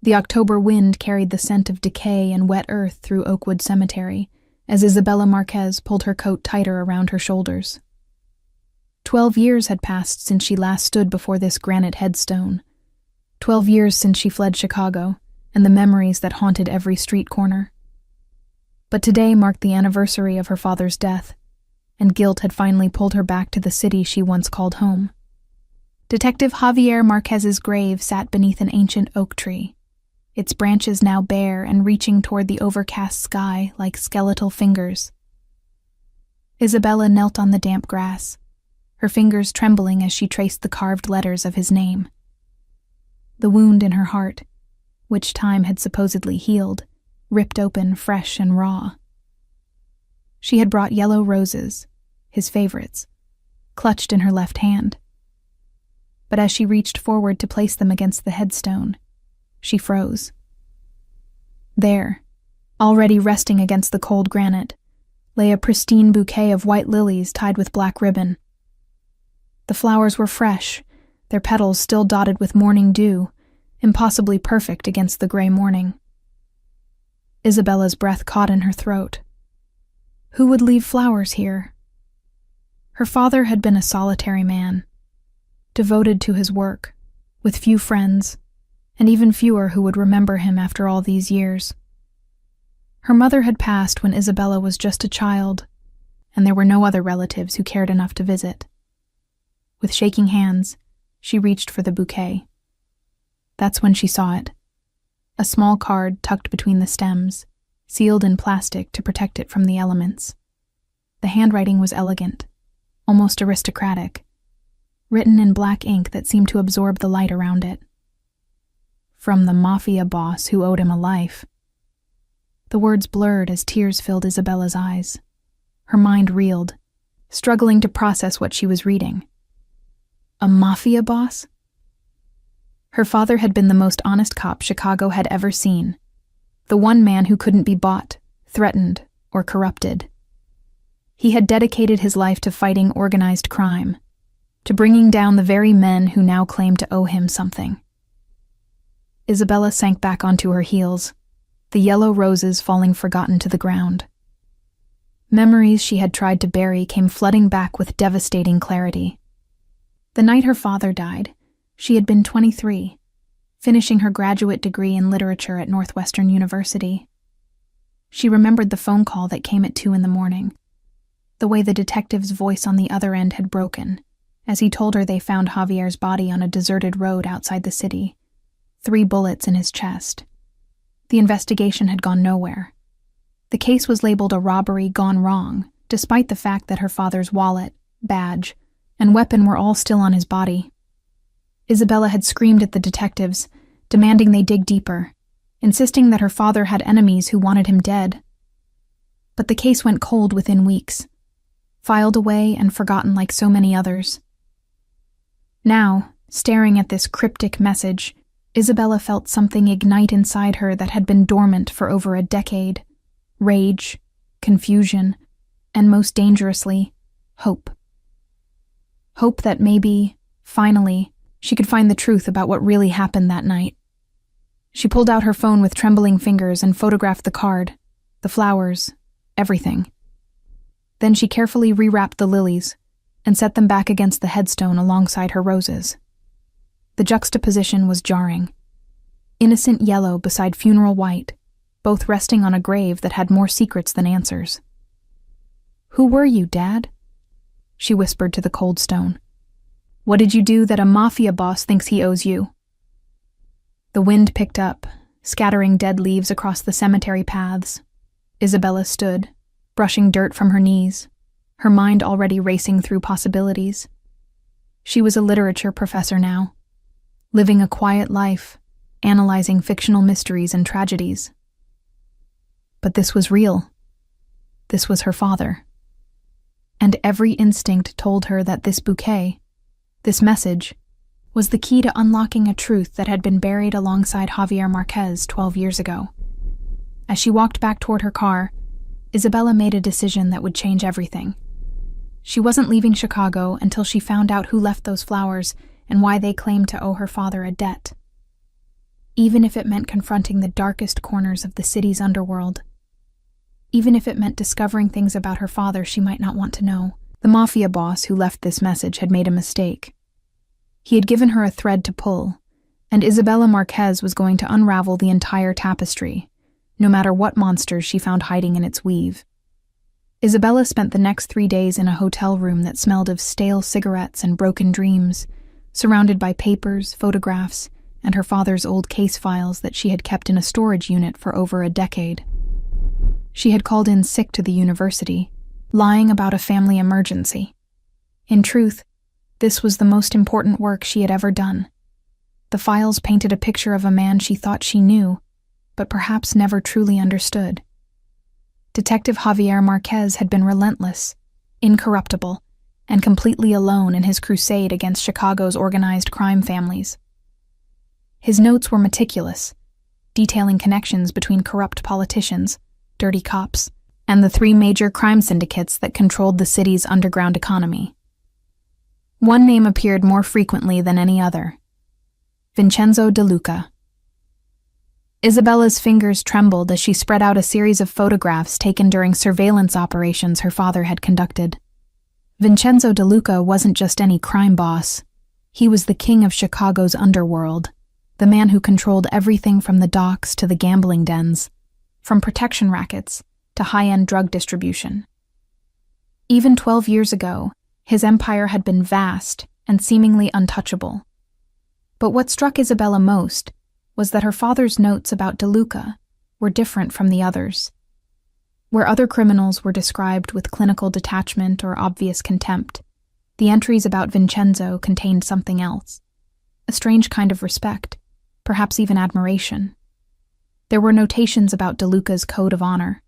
The October wind carried the scent of decay and wet earth through Oakwood Cemetery as Isabella Marquez pulled her coat tighter around her shoulders. 12 years had passed since she last stood before this granite headstone. 12 years since she fled Chicago and the memories that haunted every street corner. But today marked the anniversary of her father's death, and guilt had finally pulled her back to the city she once called home. Detective Javier Marquez's grave sat beneath an ancient oak tree, its branches now bare and reaching toward the overcast sky like skeletal fingers. Isabella knelt on the damp grass, her fingers trembling as she traced the carved letters of his name. The wound in her heart, which time had supposedly healed, ripped open fresh and raw. She had brought yellow roses, his favorites, clutched in her left hand. But as she reached forward to place them against the headstone, she froze. There, already resting against the cold granite, lay a pristine bouquet of white lilies tied with black ribbon. The flowers were fresh, their petals still dotted with morning dew, impossibly perfect against the gray morning. Isabella's breath caught in her throat. Who would leave flowers here? Her father had been a solitary man, devoted to his work, with few friends, and even fewer who would remember him after all these years. Her mother had passed when Isabella was just a child, and there were no other relatives who cared enough to visit. With shaking hands, she reached for the bouquet. That's when she saw it. A small card tucked between the stems, sealed in plastic to protect it from the elements. The handwriting was elegant, almost aristocratic, written in black ink that seemed to absorb the light around it. From the Mafia boss who owed him a life. The words blurred as tears filled Isabella's eyes. Her mind reeled, struggling to process what she was reading. A Mafia boss? Her father had been the most honest cop Chicago had ever seen, the one man who couldn't be bought, threatened, or corrupted. He had dedicated his life to fighting organized crime, to bringing down the very men who now claimed to owe him something. Isabella sank back onto her heels, the yellow roses falling forgotten to the ground. Memories she had tried to bury came flooding back with devastating clarity. The night her father died, she had been 23, finishing her graduate degree in literature at Northwestern University. She remembered the phone call that came at 2 a.m, the way the detective's voice on the other end had broken, as he told her they found Javier's body on a deserted road outside the city, 3 bullets in his chest. The investigation had gone nowhere. The case was labeled a robbery gone wrong, despite the fact that her father's wallet, badge, and weapon were all still on his body. Isabella had screamed at the detectives, demanding they dig deeper, insisting that her father had enemies who wanted him dead. But the case went cold within weeks, filed away and forgotten like so many others. Now, staring at this cryptic message, Isabella felt something ignite inside her that had been dormant for over a decade. Rage, confusion, and most dangerously, hope. Hope that maybe, finally, she could find the truth about what really happened that night. She pulled out her phone with trembling fingers and photographed the card, the flowers, everything. Then she carefully rewrapped the lilies and set them back against the headstone alongside her roses. The juxtaposition was jarring. Innocent yellow beside funeral white, both resting on a grave that had more secrets than answers. "Who were you, Dad?" she whispered to the cold stone. "What did you do that a mafia boss thinks he owes you?" The wind picked up, scattering dead leaves across the cemetery paths. Isabella stood, brushing dirt from her knees, her mind already racing through possibilities. She was a literature professor now, living a quiet life, analyzing fictional mysteries and tragedies. But this was real. This was her father. And every instinct told her that this bouquet, this message, was the key to unlocking a truth that had been buried alongside Javier Marquez 12 years ago. As she walked back toward her car, Isabella made a decision that would change everything. She wasn't leaving Chicago until she found out who left those flowers and why they claimed to owe her father a debt. even if it meant confronting the darkest corners of the city's underworld. Even if it meant discovering things about her father she might not want to know. The mafia boss who left this message had made a mistake. He had given her a thread to pull, and Isabella Marquez was going to unravel the entire tapestry, no matter what monsters she found hiding in its weave. Isabella spent the next 3 days in a hotel room that smelled of stale cigarettes and broken dreams, surrounded by papers, photographs, and her father's old case files that she had kept in a storage unit for over a decade. She had called in sick to the university, lying about a family emergency. In truth, this was the most important work she had ever done. The files painted a picture of a man she thought she knew, but perhaps never truly understood. Detective Javier Marquez had been relentless, incorruptible, and completely alone in his crusade against Chicago's organized crime families. His notes were meticulous, detailing connections between corrupt politicians, dirty cops, and the 3 major crime syndicates that controlled the city's underground economy. One name appeared more frequently than any other: Vincenzo De Luca. Isabella's fingers trembled as she spread out a series of photographs taken during surveillance operations her father had conducted. Vincenzo De Luca wasn't just any crime boss. He was the king of Chicago's underworld, the man who controlled everything from the docks to the gambling dens, from protection rackets to high-end drug distribution. Even 12 years ago, his empire had been vast and seemingly untouchable. But what struck Isabella most was that her father's notes about De Luca were different from the others. Where other criminals were described with clinical detachment or obvious contempt, the entries about Vincenzo contained something else, a strange kind of respect, perhaps even admiration. There were notations about De Luca's code of honor,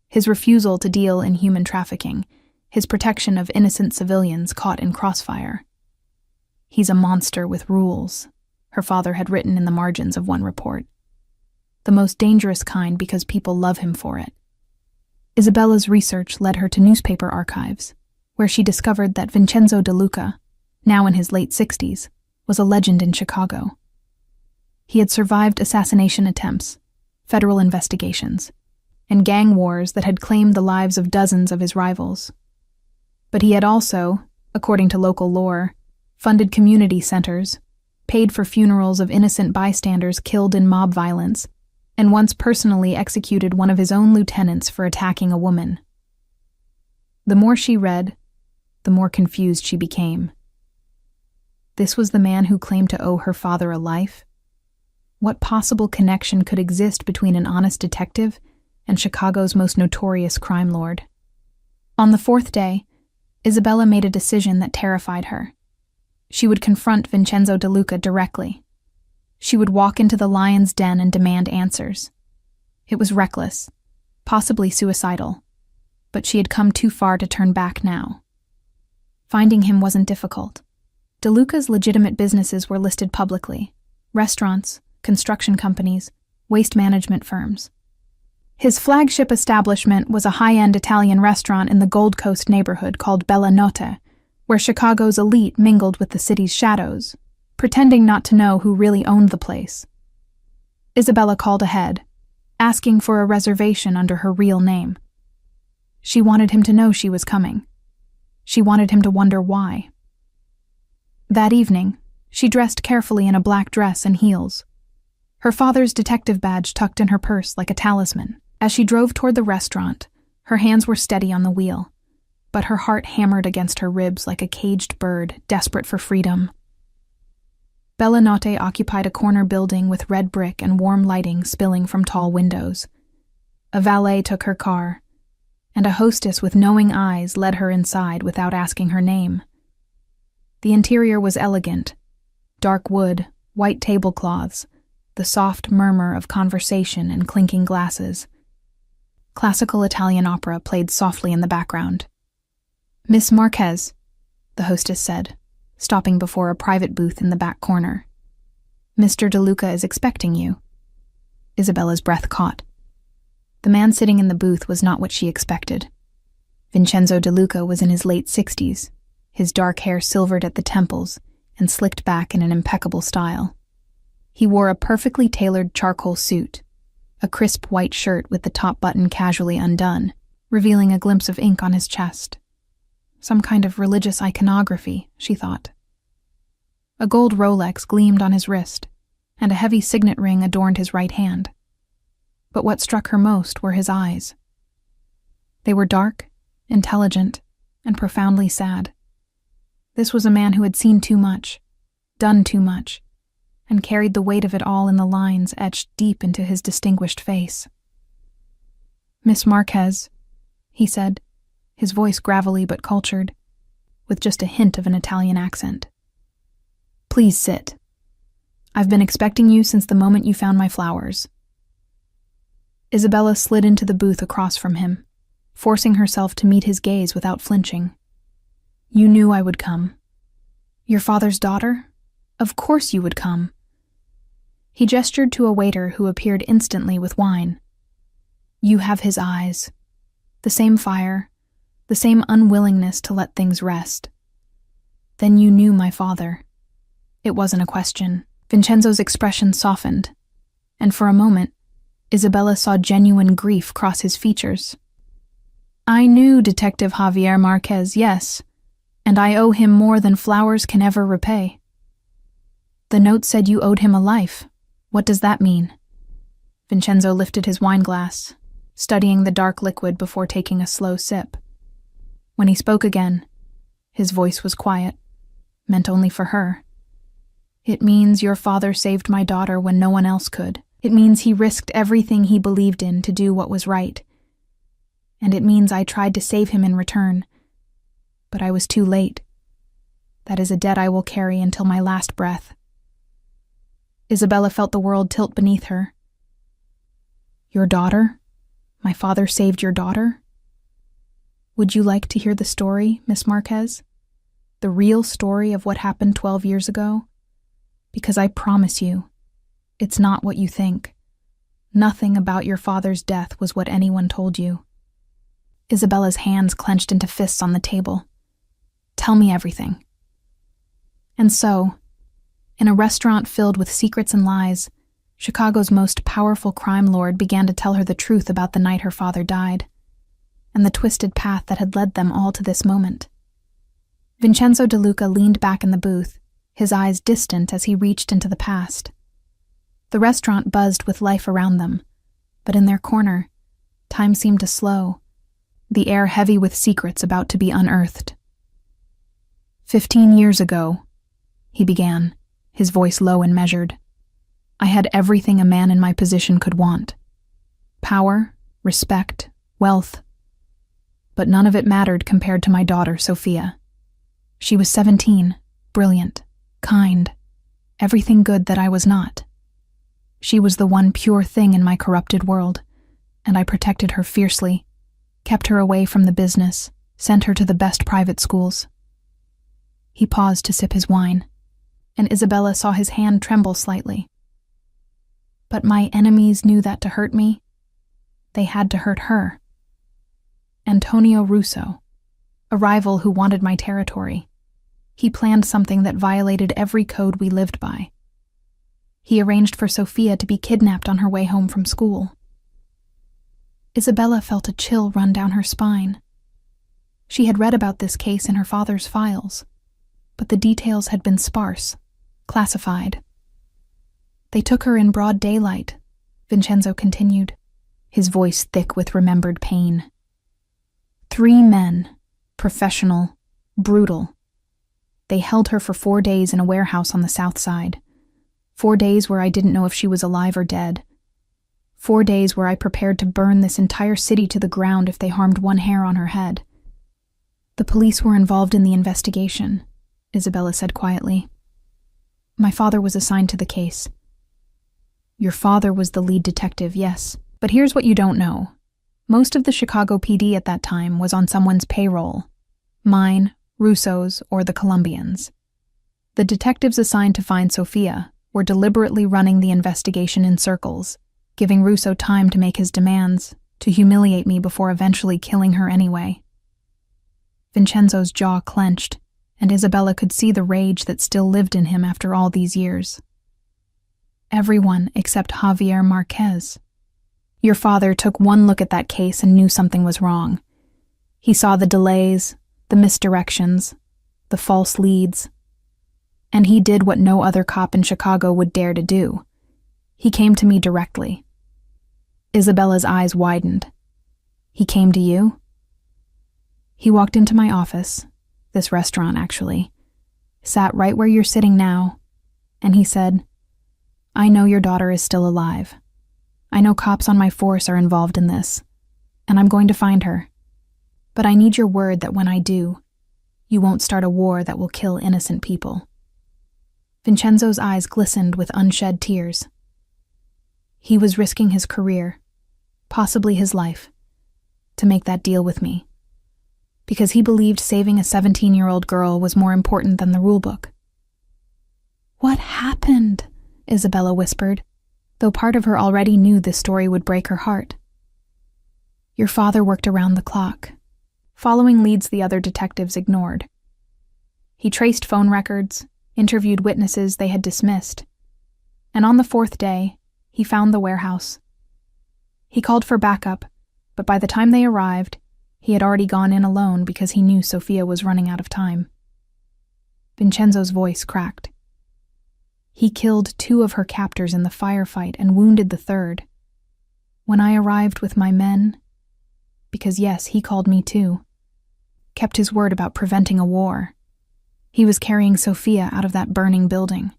his refusal to deal in human trafficking, his protection of innocent civilians caught in crossfire. "He's a monster with rules," her father had written in the margins of one report. "The most dangerous kind because people love him for it." Isabella's research led her to newspaper archives, where she discovered that Vincenzo De Luca, now in his late 60s, was a legend in Chicago. He had survived assassination attempts, federal investigations, and gang wars that had claimed the lives of dozens of his rivals. But he had also, according to local lore, funded community centers, paid for funerals of innocent bystanders killed in mob violence, and once personally executed one of his own lieutenants for attacking a woman. The more she read, the more confused she became. This was the man who claimed to owe her father a life? What possible connection could exist between an honest detective and Chicago's most notorious crime lord? On the 4th day, Isabella made a decision that terrified her. She would confront Vincenzo De Luca directly. She would walk into the lion's den and demand answers. It was reckless, possibly suicidal, but she had come too far to turn back now. Finding him wasn't difficult. De Luca's legitimate businesses were listed publicly: restaurants, construction companies, waste management firms. His flagship establishment was a high-end Italian restaurant in the Gold Coast neighborhood called Bella Notte, where Chicago's elite mingled with the city's shadows, pretending not to know who really owned the place. Isabella called ahead, asking for a reservation under her real name. She wanted him to know she was coming. She wanted him to wonder why. That evening, she dressed carefully in a black dress and heels, her father's detective badge tucked in her purse like a talisman. As she drove toward the restaurant, her hands were steady on the wheel, but her heart hammered against her ribs like a caged bird desperate for freedom. Bella Notte occupied a corner building with red brick and warm lighting spilling from tall windows. A valet took her car, and a hostess with knowing eyes led her inside without asking her name. The interior was elegant: dark wood, white tablecloths, the soft murmur of conversation and clinking glasses. Classical Italian opera played softly in the background. "Miss Marquez," the hostess said, stopping before a private booth in the back corner. "Mr. De Luca is expecting you." Isabella's breath caught. The man sitting in the booth was not what she expected. Vincenzo De Luca was in his late 60s, his dark hair silvered at the temples and slicked back in an impeccable style. He wore a perfectly tailored charcoal suit, a crisp white shirt with the top button casually undone, revealing a glimpse of ink on his chest. Some kind of religious iconography, she thought. A gold Rolex gleamed on his wrist, and a heavy signet ring adorned his right hand. But what struck her most were his eyes. They were dark, intelligent, and profoundly sad. This was a man who had seen too much, done too much, and carried the weight of it all in the lines etched deep into his distinguished face. "Miss Marquez," he said, his voice gravelly but cultured, with just a hint of an Italian accent. "Please sit. I've been expecting you since the moment you found my flowers." Isabella slid into the booth across from him, forcing herself to meet his gaze without flinching. "You knew I would come." "Your father's daughter? Of course you would come." He gestured to a waiter who appeared instantly with wine. "You have his eyes. The same fire, the same unwillingness to let things rest. Then you knew my father." It wasn't a question. Vincenzo's expression softened, and for a moment, Isabella saw genuine grief cross his features. "I knew Detective Javier Marquez, yes, and I owe him more than flowers can ever repay." "The note said you owed him a life. What does that mean?" Vincenzo lifted his wineglass, studying the dark liquid before taking a slow sip. When he spoke again, his voice was quiet, meant only for her. "It means your father saved my daughter when no one else could. It means he risked everything he believed in to do what was right. And it means I tried to save him in return. But I was too late. That is a debt I will carry until my last breath." Isabella felt the world tilt beneath her. "Your daughter? My father saved your daughter? Would you like to hear the story, Miss Marquez? The real story of what happened 12 years ago? Because I promise you, it's not what you think. Nothing about your father's death was what anyone told you." Isabella's hands clenched into fists on the table. "Tell me everything." And so, in a restaurant filled with secrets and lies, Chicago's most powerful crime lord began to tell her the truth about the night her father died, and the twisted path that had led them all to this moment. Vincenzo De Luca leaned back in the booth, his eyes distant as he reached into the past. The restaurant buzzed with life around them, but in their corner, time seemed to slow, the air heavy with secrets about to be unearthed. 15 years ago, he began, his voice low and measured. I had everything a man in my position could want. Power, respect, wealth. But none of it mattered compared to my daughter, Sophia. She was 17, brilliant, kind, everything good that I was not. She was the one pure thing in my corrupted world, and I protected her fiercely, kept her away from the business, sent her to the best private schools. He paused to sip his wine, and Isabella saw his hand tremble slightly. But my enemies knew that to hurt me, they had to hurt her. Antonio Russo, a rival who wanted my territory. He planned something that violated every code we lived by. He arranged for Sophia to be kidnapped on her way home from school. Isabella felt a chill run down her spine. She had read about this case in her father's files, but the details had been sparse, classified. They took her in broad daylight, Vincenzo continued, his voice thick with remembered pain. 3 men, professional, brutal. They held her for 4 days in a warehouse on the south side. 4 days where I didn't know if she was alive or dead. 4 days where I prepared to burn this entire city to the ground if they harmed one hair on her head. The police were involved in the investigation, Isabella said quietly. My father was assigned to the case. Your father was the lead detective, yes, but here's what you don't know. Most of the Chicago PD at that time was on someone's payroll. Mine, Russo's, or the Colombians. The detectives assigned to find Sophia were deliberately running the investigation in circles, giving Russo time to make his demands, to humiliate me before eventually killing her anyway. Vincenzo's jaw clenched, and Isabella could see the rage that still lived in him after all these years. Everyone except Javier Marquez. Your father took one look at that case and knew something was wrong. He saw the delays, the misdirections, the false leads. And he did what no other cop in Chicago would dare to do. He came to me directly. Isabella's eyes widened. He came to you? He walked into my office, this restaurant actually, sat right where you're sitting now, and he said, "I know your daughter is still alive. I know cops on my force are involved in this, and I'm going to find her. But I need your word that when I do, you won't start a war that will kill innocent people." Vincenzo's eyes glistened with unshed tears. He was risking his career, possibly his life, to make that deal with me, because he believed saving a 17-year-old girl was more important than the rulebook. "What happened?" Isabella whispered, though part of her already knew this story would break her heart. "Your father worked around the clock, following leads the other detectives ignored. He traced phone records, interviewed witnesses they had dismissed, and on the 4th day, he found the warehouse. He called for backup, but by the time they arrived, he had already gone in alone because he knew Sofia was running out of time." Vincenzo's voice cracked. "He killed 2 of her captors in the firefight and wounded the 3rd. When I arrived with my men, because yes, he called me too, kept his word about preventing a war. He was carrying Sofia out of that burning building.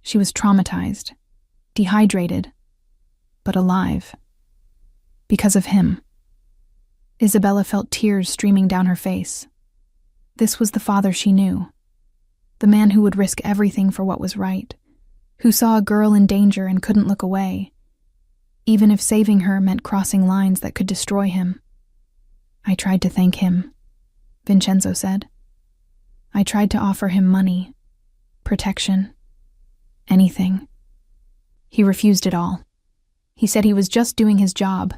She was traumatized, dehydrated, but alive. Because of him." Isabella felt tears streaming down her face. This was the father she knew, the man who would risk everything for what was right, who saw a girl in danger and couldn't look away, even if saving her meant crossing lines that could destroy him. "I tried to thank him," Vincenzo said. "I tried to offer him money, protection, anything. He refused it all. He said he was just doing his job.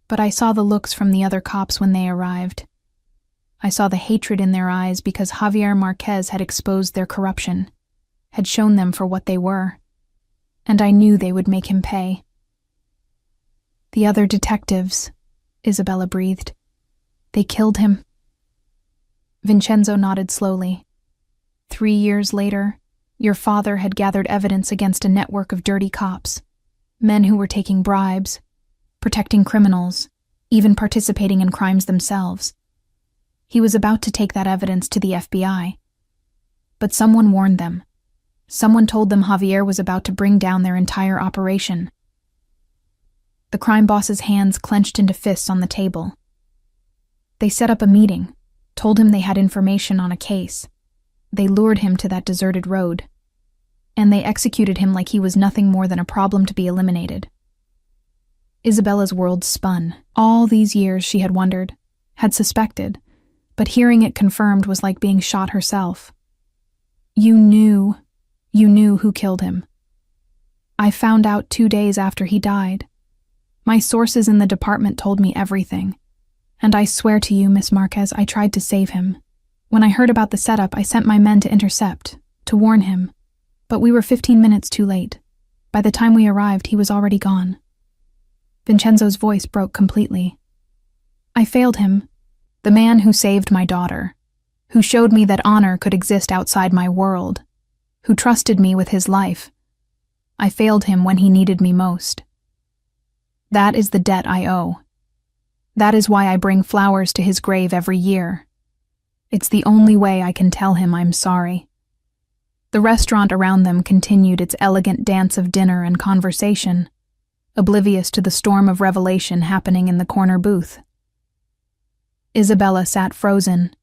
But I saw the looks from the other cops when they arrived. I saw the hatred in their eyes because Javier Marquez had exposed their corruption, had shown them for what they were, and I knew they would make him pay." "The other detectives," Isabella breathed. "They killed him." Vincenzo nodded slowly. 3 years later, your father had gathered evidence against a network of dirty cops, men who were taking bribes, protecting criminals, even participating in crimes themselves. He was about to take that evidence to the FBI. But someone warned them. Someone told them Javier was about to bring down their entire operation. The crime boss's hands clenched into fists on the table. They set up a meeting, told him they had information on a case. They lured him to that deserted road. And they executed him like he was nothing more than a problem to be eliminated. Isabella's world spun. All these years she had wondered, had suspected, but hearing it confirmed was like being shot herself. You knew who killed him. I found out 2 days after he died. My sources in the department told me everything. And I swear to you, Miss Marquez, I tried to save him. When I heard about the setup, I sent my men to intercept, to warn him. But we were 15 minutes too late. By the time we arrived, he was already gone. Vincenzo's voice broke completely. I failed him, the man who saved my daughter, who showed me that honor could exist outside my world, who trusted me with his life. I failed him when he needed me most. That is the debt I owe. That is why I bring flowers to his grave every year. It's the only way I can tell him I'm sorry. The restaurant around them continued its elegant dance of dinner and conversation, oblivious to the storm of revelation happening in the corner booth. Isabella sat frozen,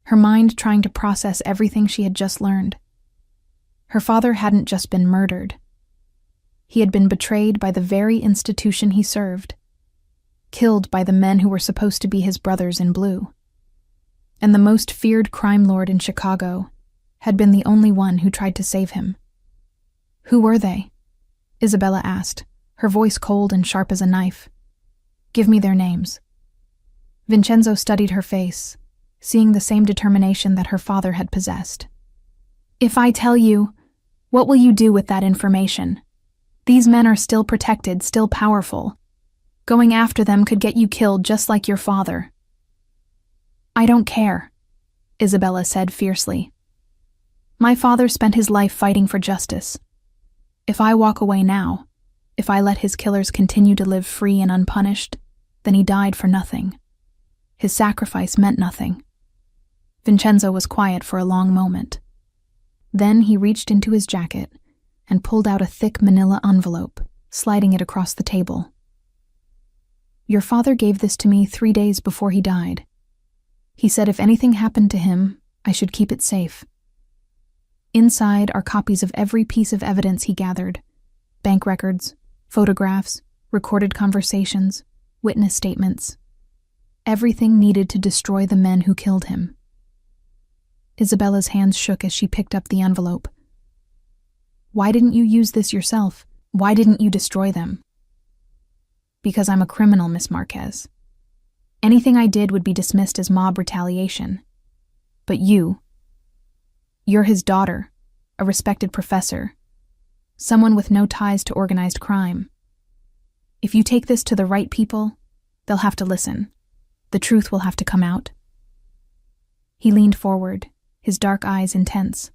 her mind trying to process everything she had just learned. Her father hadn't just been murdered. He had been betrayed by the very institution he served, killed by the men who were supposed to be his brothers in blue. And the most feared crime lord in Chicago had been the only one who tried to save him. Who were they? Isabella asked, her voice cold and sharp as a knife. Give me their names. Vincenzo studied her face, seeing the same determination that her father had possessed. If I tell you, What will you do with that information? These men are still protected, still powerful. Going after them could get you killed just like your father. I don't care, Isabella said fiercely. My father spent his life fighting for justice. If I walk away now, if I let his killers continue to live free and unpunished, then he died for nothing. His sacrifice meant nothing. Vincenzo was quiet for a long moment. Then he reached into his jacket and pulled out a thick manila envelope, sliding it across the table. Your father gave this to me 3 days before he died. He said if anything happened to him, I should keep it safe. Inside are copies of every piece of evidence he gathered: bank records, photographs, recorded conversations, witness statements. Everything needed to destroy the men who killed him. Isabella's hands shook as she picked up the envelope. Why didn't you use this yourself? Why didn't you destroy them? Because I'm a criminal, Miss Marquez. Anything I did would be dismissed as mob retaliation. But you're his daughter, a respected professor, someone with no ties to organized crime. If you take this to the right people, they'll have to listen. The truth will have to come out. He leaned forward, his dark eyes intense.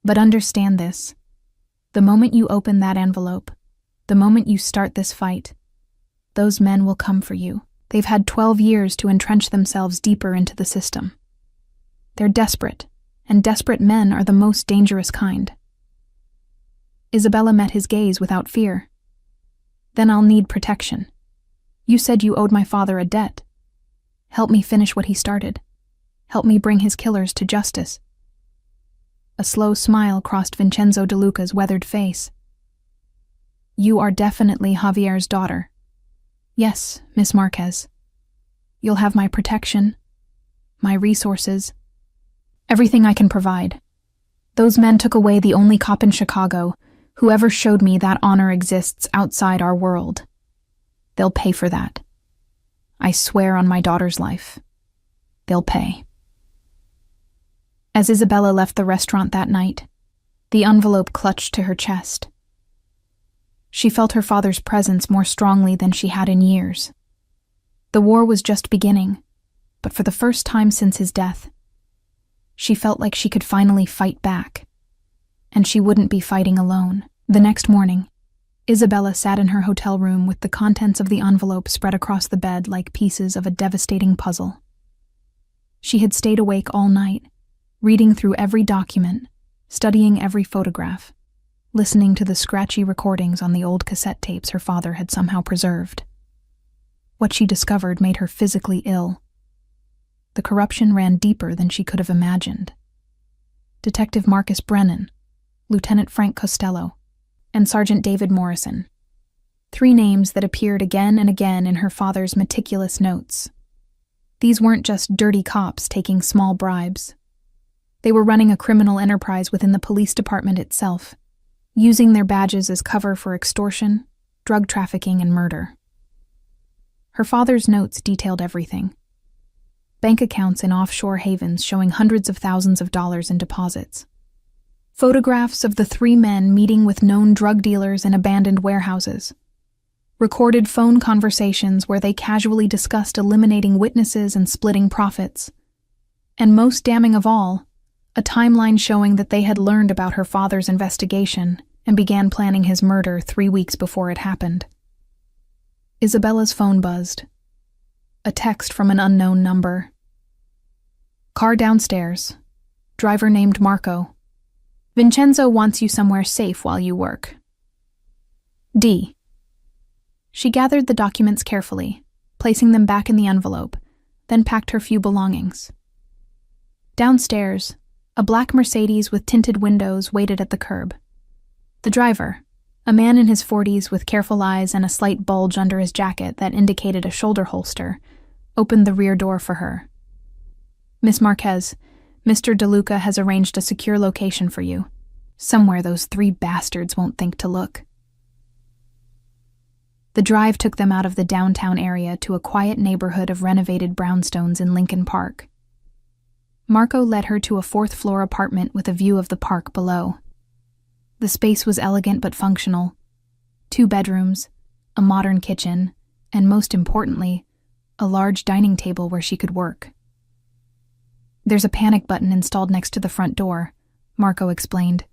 But understand this. The moment you open that envelope, the moment you start this fight, those men will come for you. They've had 12 years to entrench themselves deeper into the system. They're desperate, and desperate men are the most dangerous kind. Isabella met his gaze without fear. Then I'll need protection. You said you owed my father a debt. Help me finish what he started. Help me bring his killers to justice. A slow smile crossed Vincenzo De Luca's weathered face. You are definitely Javier's daughter. Yes, Miss Marquez. You'll have my protection, my resources, everything I can provide. Those men took away the only cop in Chicago who ever showed me that honor exists outside our world. They'll pay for that. I swear on my daughter's life. They'll pay. As Isabella left the restaurant that night, the envelope clutched to her chest. She felt her father's presence more strongly than she had in years. The war was just beginning, but for the first time since his death, she felt like she could finally fight back, and she wouldn't be fighting alone. The next morning, Isabella sat in her hotel room with the contents of the envelope spread across the bed like pieces of a devastating puzzle. She had stayed awake all night, reading through every document, studying every photograph, listening to the scratchy recordings on the old cassette tapes her father had somehow preserved. What she discovered made her physically ill. The corruption ran deeper than she could have imagined. Detective Marcus Brennan, Lieutenant Frank Costello, and Sergeant David Morrison. 3 names that appeared again and again in her father's meticulous notes. These weren't just dirty cops taking small bribes. They were running a criminal enterprise within the police department itself, using their badges as cover for extortion, drug trafficking, and murder. Her father's notes detailed everything. Bank accounts in offshore havens showing hundreds of thousands of dollars in deposits. Photographs of the 3 men meeting with known drug dealers in abandoned warehouses. Recorded phone conversations where they casually discussed eliminating witnesses and splitting profits. And most damning of all, a timeline showing that they had learned about her father's investigation and began planning his murder 3 weeks before it happened. Isabella's phone buzzed. A text from an unknown number. Car downstairs. Driver named Marco. Vincenzo wants you somewhere safe while you work. D. She gathered the documents carefully, placing them back in the envelope, then packed her few belongings. Downstairs, a black Mercedes with tinted windows waited at the curb. The driver, a man in his 40s with careful eyes and a slight bulge under his jacket that indicated a shoulder holster, opened the rear door for her. Miss Marquez, Mr. De Luca has arranged a secure location for you. Somewhere those 3 bastards won't think to look. The drive took them out of the downtown area to a quiet neighborhood of renovated brownstones in Lincoln Park. Marco led her to a 4th-floor apartment with a view of the park below. The space was elegant but functional. 2 bedrooms, a modern kitchen, and most importantly, a large dining table where she could work. "There's a panic button installed next to the front door," Marco explained.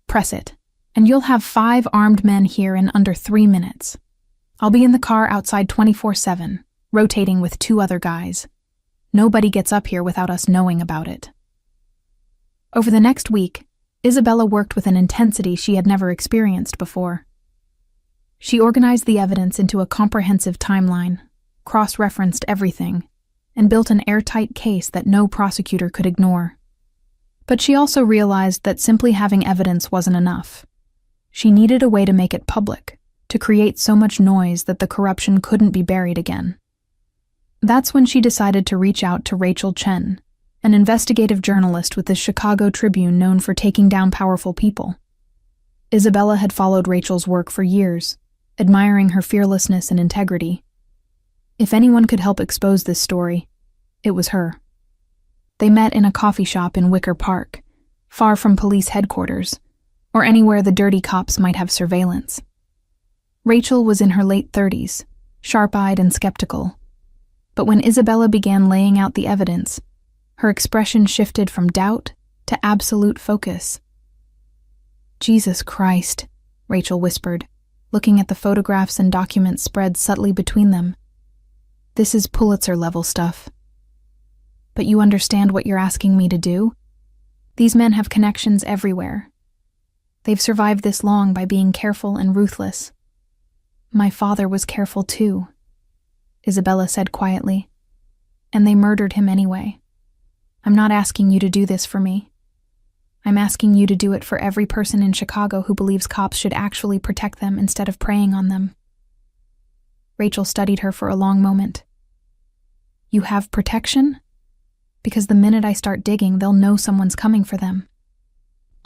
"Press it, and you'll have 5 armed men here in under 3 minutes. I'll be in the car outside 24/7, rotating with 2 other guys. Nobody gets up here without us knowing about it." Over the next week, Isabella worked with an intensity she had never experienced before. She organized the evidence into a comprehensive timeline, cross-referenced everything, and built an airtight case that no prosecutor could ignore. But she also realized that simply having evidence wasn't enough. She needed a way to make it public, to create so much noise that the corruption couldn't be buried again. That's when she decided to reach out to Rachel Chen, an investigative journalist with the Chicago Tribune known for taking down powerful people. Isabella had followed Rachel's work for years, admiring her fearlessness and integrity. If anyone could help expose this story, it was her. They met in a coffee shop in Wicker Park, far from police headquarters, or anywhere the dirty cops might have surveillance. Rachel was in her late 30s, sharp-eyed and skeptical. But when Isabella began laying out the evidence, her expression shifted from doubt to absolute focus. "Jesus Christ," Rachel whispered, looking at the photographs and documents spread subtly between them. "This is Pulitzer-level stuff. But you understand what you're asking me to do? These men have connections everywhere. They've survived this long by being careful and ruthless. My father was careful too," Isabella said quietly. "And they murdered him anyway. I'm not asking you to do this for me. I'm asking you to do it for every person in Chicago who believes cops should actually protect them instead of preying on them." Rachel studied her for a long moment. "You have protection? Because the minute I start digging, they'll know someone's coming for them.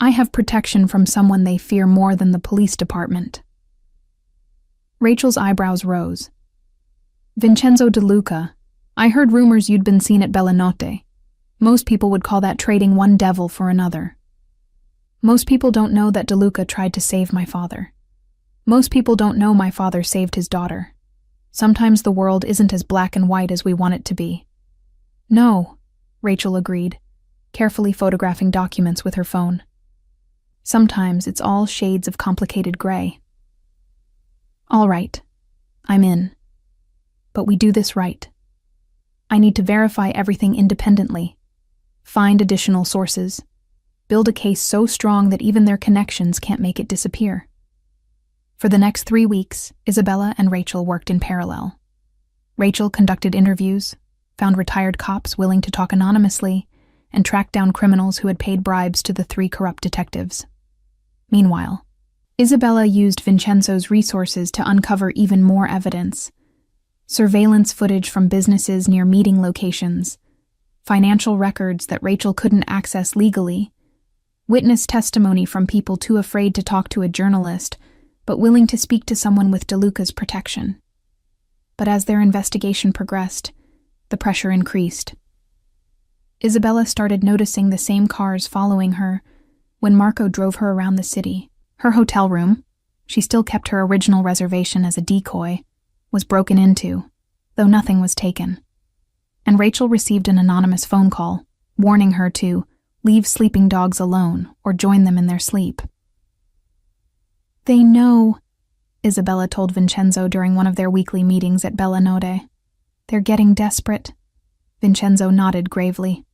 I have protection from someone they fear more than the police department." Rachel's eyebrows rose. "Vincenzo De Luca, I heard rumors you'd been seen at Bellanotte. Most people would call that trading one devil for another. Most people don't know that De Luca tried to save my father. Most people don't know my father saved his daughter. Sometimes the world isn't as black and white as we want it to be." "No," Rachel agreed, carefully photographing documents with her phone. "Sometimes it's all shades of complicated gray." "All right, I'm in. But we do this right. I need to verify everything independently, find additional sources, build a case so strong that even their connections can't make it disappear." For the next 3 weeks, Isabella and Rachel worked in parallel. Rachel conducted interviews, found retired cops willing to talk anonymously, and tracked down criminals who had paid bribes to the 3 corrupt detectives. Meanwhile, Isabella used Vincenzo's resources to uncover even more evidence: surveillance footage from businesses near meeting locations, financial records that Rachel couldn't access legally, witness testimony from people too afraid to talk to a journalist, but willing to speak to someone with De Luca's protection. But as their investigation progressed, the pressure increased. Isabella started noticing the same cars following her when Marco drove her around the city. Her hotel room, she still kept her original reservation as a decoy, was broken into, though nothing was taken. And Rachel received an anonymous phone call, warning her to leave sleeping dogs alone or join them in their sleep. "They know," Isabella told Vincenzo during one of their weekly meetings at Bellanotte. "They're getting desperate." Vincenzo nodded gravely.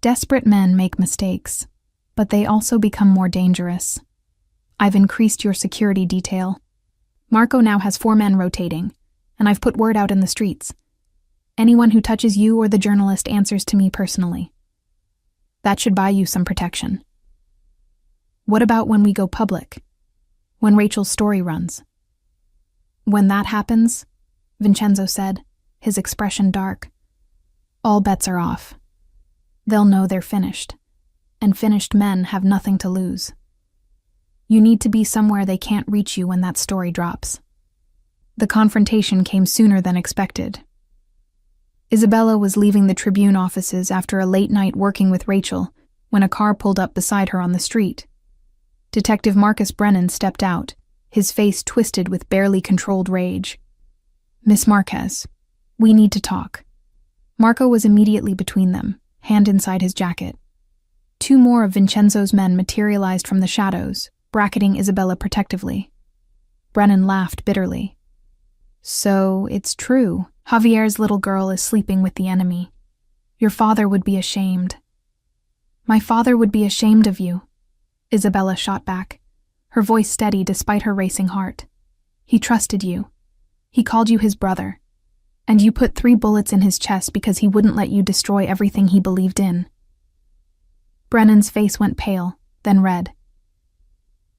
"Desperate men make mistakes, but they also become more dangerous. I've increased your security detail. Marco now has 4 men rotating, and I've put word out in the streets. Anyone who touches you or the journalist answers to me personally. That should buy you some protection." "What about when we go public? When Rachel's story runs?" "When that happens," Vincenzo said, his expression dark, "all bets are off. They'll know they're finished, and finished men have nothing to lose. You need to be somewhere they can't reach you when that story drops." The confrontation came sooner than expected. Isabella was leaving the Tribune offices after a late night working with Rachel when a car pulled up beside her on the street. Detective Marcus Brennan stepped out, his face twisted with barely controlled rage. "Miss Marquez, we need to talk." Marco was immediately between them, hand inside his jacket. Two more of Vincenzo's men materialized from the shadows, bracketing Isabella protectively. Brennan laughed bitterly. "So, it's true. Javier's little girl is sleeping with the enemy. Your father would be ashamed." "My father would be ashamed of you," Isabella shot back, her voice steady despite her racing heart. "He trusted you. He called you his brother. And you put 3 bullets in his chest because he wouldn't let you destroy everything he believed in." Brennan's face went pale, then red.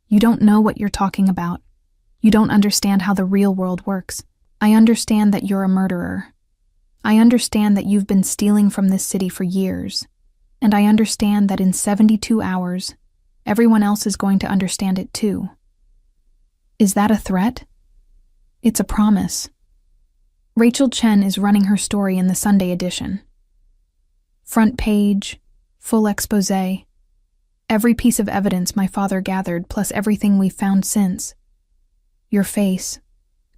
"You don't know what you're talking about. You don't understand how the real world works. I understand that you're a murderer. I understand that you've been stealing from this city for years. And I understand that in 72 hours, everyone else is going to understand it too." "Is that a threat?" "It's a promise." Rachel Chen is running her story in the Sunday edition. Front page, full expose, every piece of evidence my father gathered plus everything we've found since. Your face,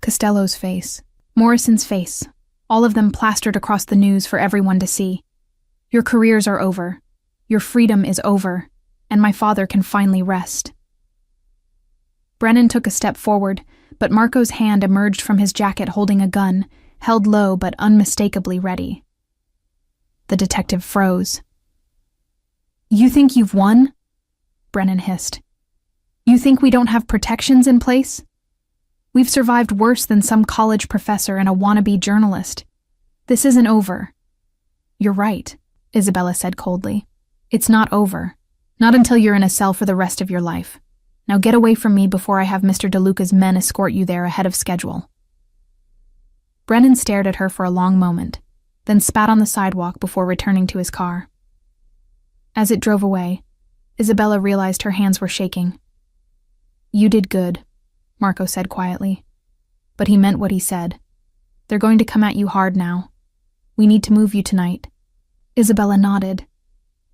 Costello's face, Morrison's face, all of them plastered across the news for everyone to see. Your careers are over, your freedom is over, and my father can finally rest. Brennan took a step forward, but Marco's hand emerged from his jacket holding a gun, held low but unmistakably ready. The detective froze. "You think you've won?" Brennan hissed. "You think we don't have protections in place? We've survived worse than some college professor and a wannabe journalist. This isn't over." "You're right," Isabella said coldly. "It's not over. Not until you're in a cell for the rest of your life. Now get away from me before I have Mr. DeLuca's men escort you there ahead of schedule." Brennan stared at her for a long moment, then spat on the sidewalk before returning to his car. As it drove away, Isabella realized her hands were shaking. "You did good," Marco said quietly. But he meant what he said. "They're going to come at you hard now. We need to move you tonight." Isabella nodded.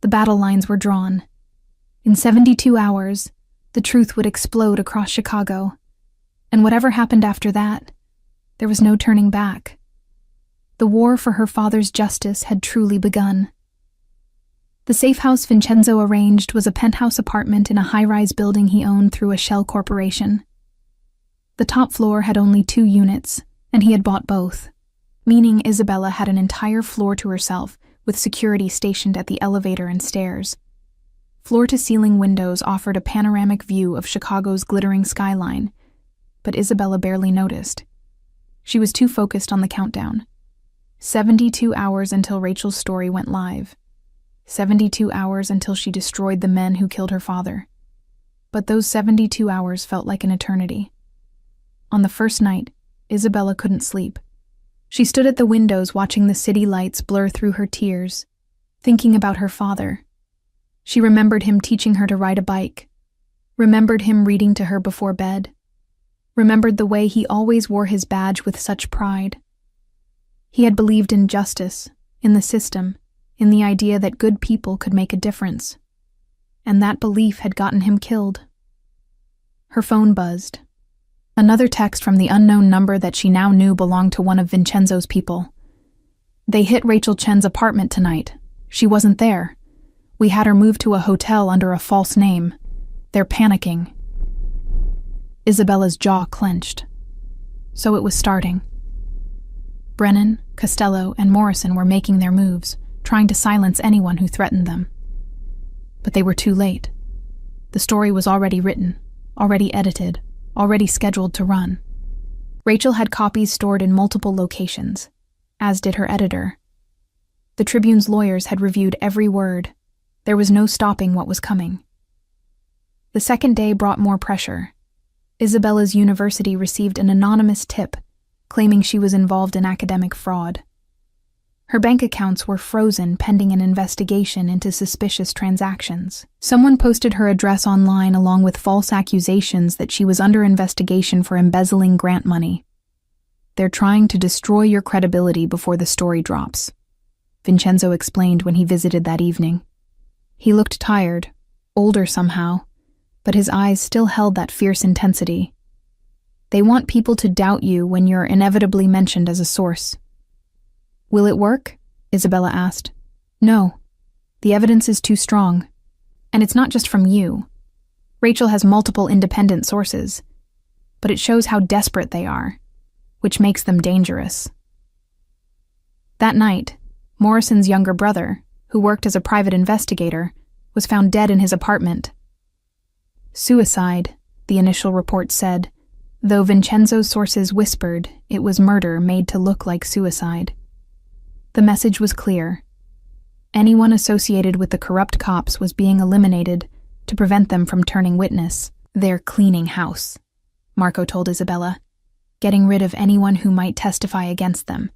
The battle lines were drawn. In 72 hours, the truth would explode across Chicago. And whatever happened after that, there was no turning back. The war for her father's justice had truly begun. The safe house Vincenzo arranged was a penthouse apartment in a high-rise building he owned through a shell corporation. The top floor had only 2 units, and he had bought both, meaning Isabella had an entire floor to herself with security stationed at the elevator and stairs. Floor-to-ceiling windows offered a panoramic view of Chicago's glittering skyline, but Isabella barely noticed. She was too focused on the countdown. 72 hours until Rachel's story went live. 72 hours until she destroyed the men who killed her father. But those 72 hours felt like an eternity. On the first night, Isabella couldn't sleep. She stood at the windows watching the city lights blur through her tears, thinking about her father. She remembered him teaching her to ride a bike, remembered him reading to her before bed, remembered the way he always wore his badge with such pride. He had believed in justice, in the system, in the idea that good people could make a difference. And that belief had gotten him killed. Her phone buzzed. Another text from the unknown number that she now knew belonged to one of Vincenzo's people. "They hit Rachel Chen's apartment tonight. She wasn't there. We had her moved to a hotel under a false name. They're panicking." Isabella's jaw clenched. So it was starting. Brennan, Costello, and Morrison were making their moves, trying to silence anyone who threatened them. But they were too late. The story was already written, already edited, already scheduled to run. Rachel had copies stored in multiple locations, as did her editor. The Tribune's lawyers had reviewed every word. There was no stopping what was coming. The second day brought more pressure. Isabella's university received an anonymous tip claiming she was involved in academic fraud. Her bank accounts were frozen pending an investigation into suspicious transactions. Someone posted her address online along with false accusations that she was under investigation for embezzling grant money. "They're trying to destroy your credibility before the story drops," Vincenzo explained when he visited that evening. He looked tired, older somehow, but his eyes still held that fierce intensity. They want people to doubt you when you're inevitably mentioned as a source. Will it work? Isabella asked. No. The evidence is too strong. And it's not just from you. Rachel has multiple independent sources, but it shows how desperate they are, which makes them dangerous. That night, Morrison's younger brother, who worked as a private investigator, was found dead in his apartment. Suicide, the initial report said, though Vincenzo's sources whispered it was murder made to look like suicide. The message was clear. Anyone associated with the corrupt cops was being eliminated to prevent them from turning witness. They're cleaning house, Marco told Isabella, getting rid of anyone who might testify against them.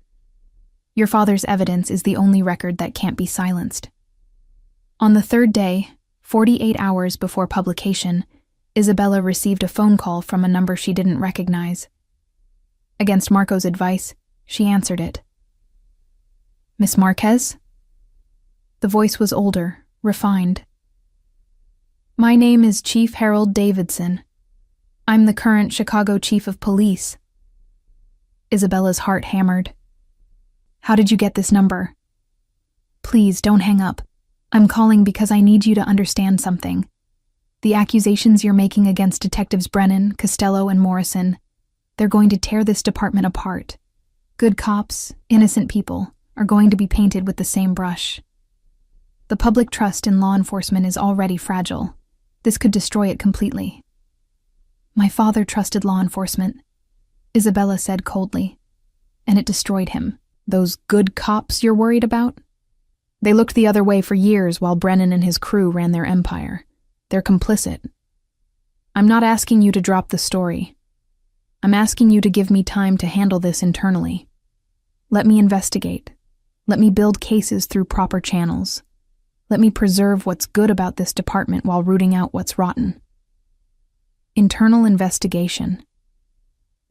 Your father's evidence is the only record that can't be silenced. On the third day, 48 hours before publication, Isabella received a phone call from a number she didn't recognize. Against Marco's advice, she answered it. Miss Marquez? The voice was older, refined. My name is Chief Harold Davidson. I'm the current Chicago Chief of Police. Isabella's heart hammered. How did you get this number? Please, don't hang up. I'm calling because I need you to understand something. The accusations you're making against Detectives Brennan, Costello, and Morrison, they're going to tear this department apart. Good cops, innocent people, are going to be painted with the same brush. The public trust in law enforcement is already fragile. This could destroy it completely. My father trusted law enforcement, Isabella said coldly, and it destroyed him. Those good cops you're worried about? They looked the other way for years while Brennan and his crew ran their empire. They're complicit. I'm not asking you to drop the story. I'm asking you to give me time to handle this internally. Let me investigate. Let me build cases through proper channels. Let me preserve what's good about this department while rooting out what's rotten. Internal investigation.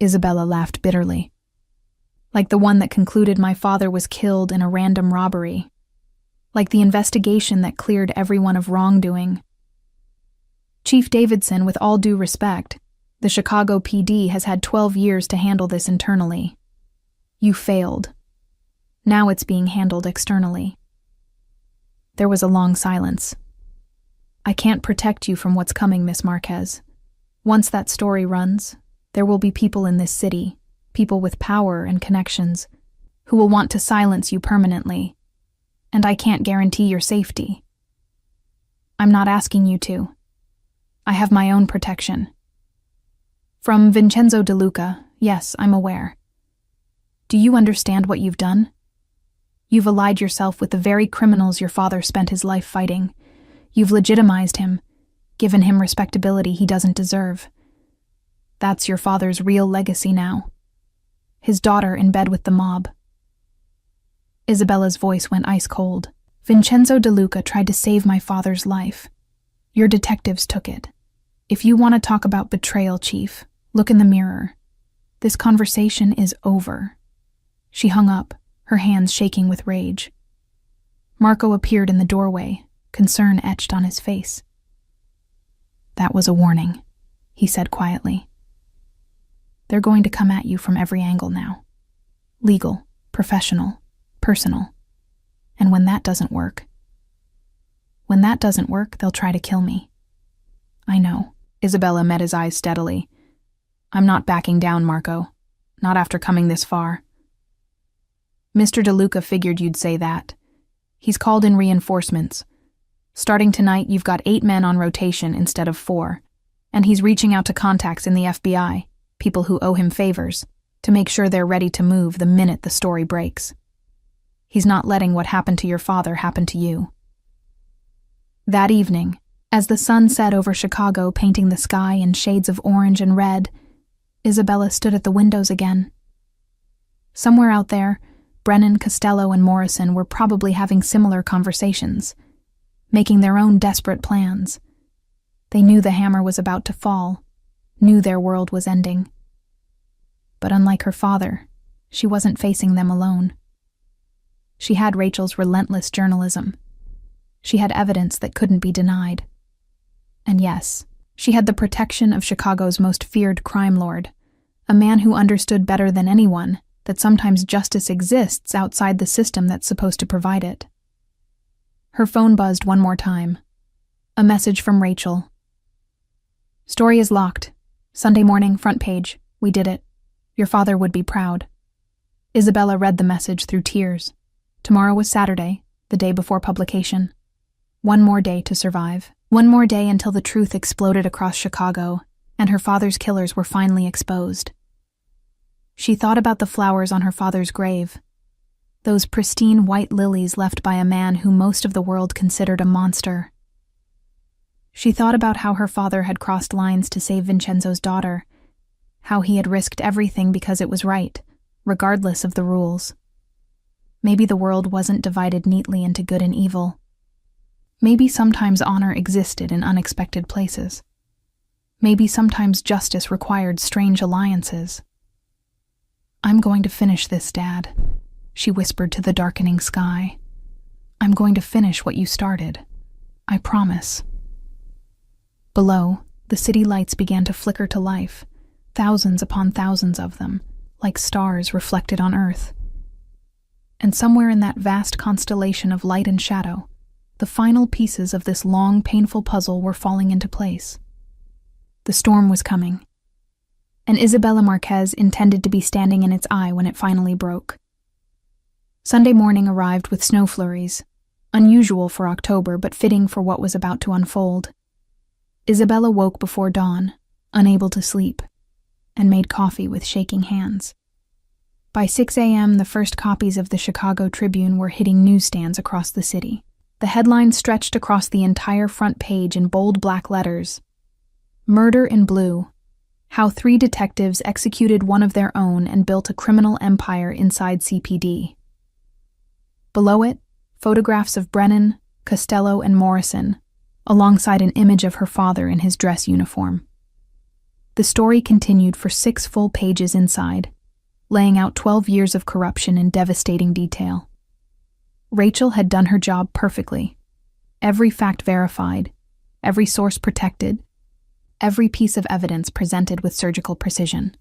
Isabella laughed bitterly. Like the one that concluded my father was killed in a random robbery. Like the investigation that cleared everyone of wrongdoing. Chief Davidson, with all due respect, the Chicago PD has had 12 years to handle this internally. You failed. Now it's being handled externally. There was a long silence. I can't protect you from what's coming, Miss Marquez. Once that story runs, there will be people in this city, people with power and connections, who will want to silence you permanently, and I can't guarantee your safety. I'm not asking you to. I have my own protection. From Vincenzo De Luca, yes, I'm aware. Do you understand what you've done? You've allied yourself with the very criminals your father spent his life fighting. You've legitimized him, given him respectability he doesn't deserve. That's your father's real legacy now. His daughter in bed with the mob. Isabella's voice went ice cold. Vincenzo De Luca tried to save my father's life. Your detectives took it. If you want to talk about betrayal, Chief, look in the mirror. This conversation is over. She hung up, her hands shaking with rage. Marco appeared in the doorway, concern etched on his face. That was a warning, he said quietly. They're going to come at you from every angle now. Legal, professional, personal. And when that doesn't work, they'll try to kill me. I know. Isabella met his eyes steadily. I'm not backing down, Marco. Not after coming this far. Mr. De Luca figured you'd say that. He's called in reinforcements. Starting tonight, you've got 8 men on rotation instead of 4. And he's reaching out to contacts in the FBI, people who owe him favors, to make sure they're ready to move the minute the story breaks. He's not letting what happened to your father happen to you. That evening, as the sun set over Chicago painting the sky in shades of orange and red, Isabella stood at the windows again. Somewhere out there, Brennan, Costello, and Morrison were probably having similar conversations, making their own desperate plans. They knew the hammer was about to fall, knew their world was ending. But unlike her father, she wasn't facing them alone. She had Rachel's relentless journalism. She had evidence that couldn't be denied. And yes, She had the protection of Chicago's most feared crime lord, a man who understood better than anyone that sometimes justice exists outside the system that's supposed to provide it. Her phone buzzed one more time. A message from Rachel. Story is locked. Sunday morning, front page. We did it. Your father would be proud. Isabella read the message through tears. Tomorrow was Saturday, the day before publication. One more day to survive. One more day until the truth exploded across Chicago, and her father's killers were finally exposed. She thought about the flowers on her father's grave, those pristine white lilies left by a man who most of the world considered a monster. She thought about how her father had crossed lines to save Vincenzo's daughter, how he had risked everything because it was right, regardless of the rules. Maybe the world wasn't divided neatly into good and evil. Maybe sometimes honor existed in unexpected places. Maybe sometimes justice required strange alliances. I'm going to finish this, Dad, she whispered to the darkening sky. I'm going to finish what you started. I promise. Below, the city lights began to flicker to life, thousands upon thousands of them, like stars reflected on Earth. And somewhere in that vast constellation of light and shadow, the final pieces of this long, painful puzzle were falling into place. The storm was coming, and Isabella Marquez intended to be standing in its eye when it finally broke. Sunday morning arrived with snow flurries, unusual for October but fitting for what was about to unfold. Isabella woke before dawn, unable to sleep, and made coffee with shaking hands. By 6 a.m., the first copies of the Chicago Tribune were hitting newsstands across the city. The headline stretched across the entire front page in bold black letters. Murder in Blue. How 3 detectives executed one of their own and built a criminal empire inside CPD. Below it, photographs of Brennan, Costello, and Morrison, alongside an image of her father in his dress uniform. The story continued for 6 full pages inside, laying out 12 years of corruption in devastating detail. Rachel had done her job perfectly. Every fact verified, every source protected, every piece of evidence presented with surgical precision.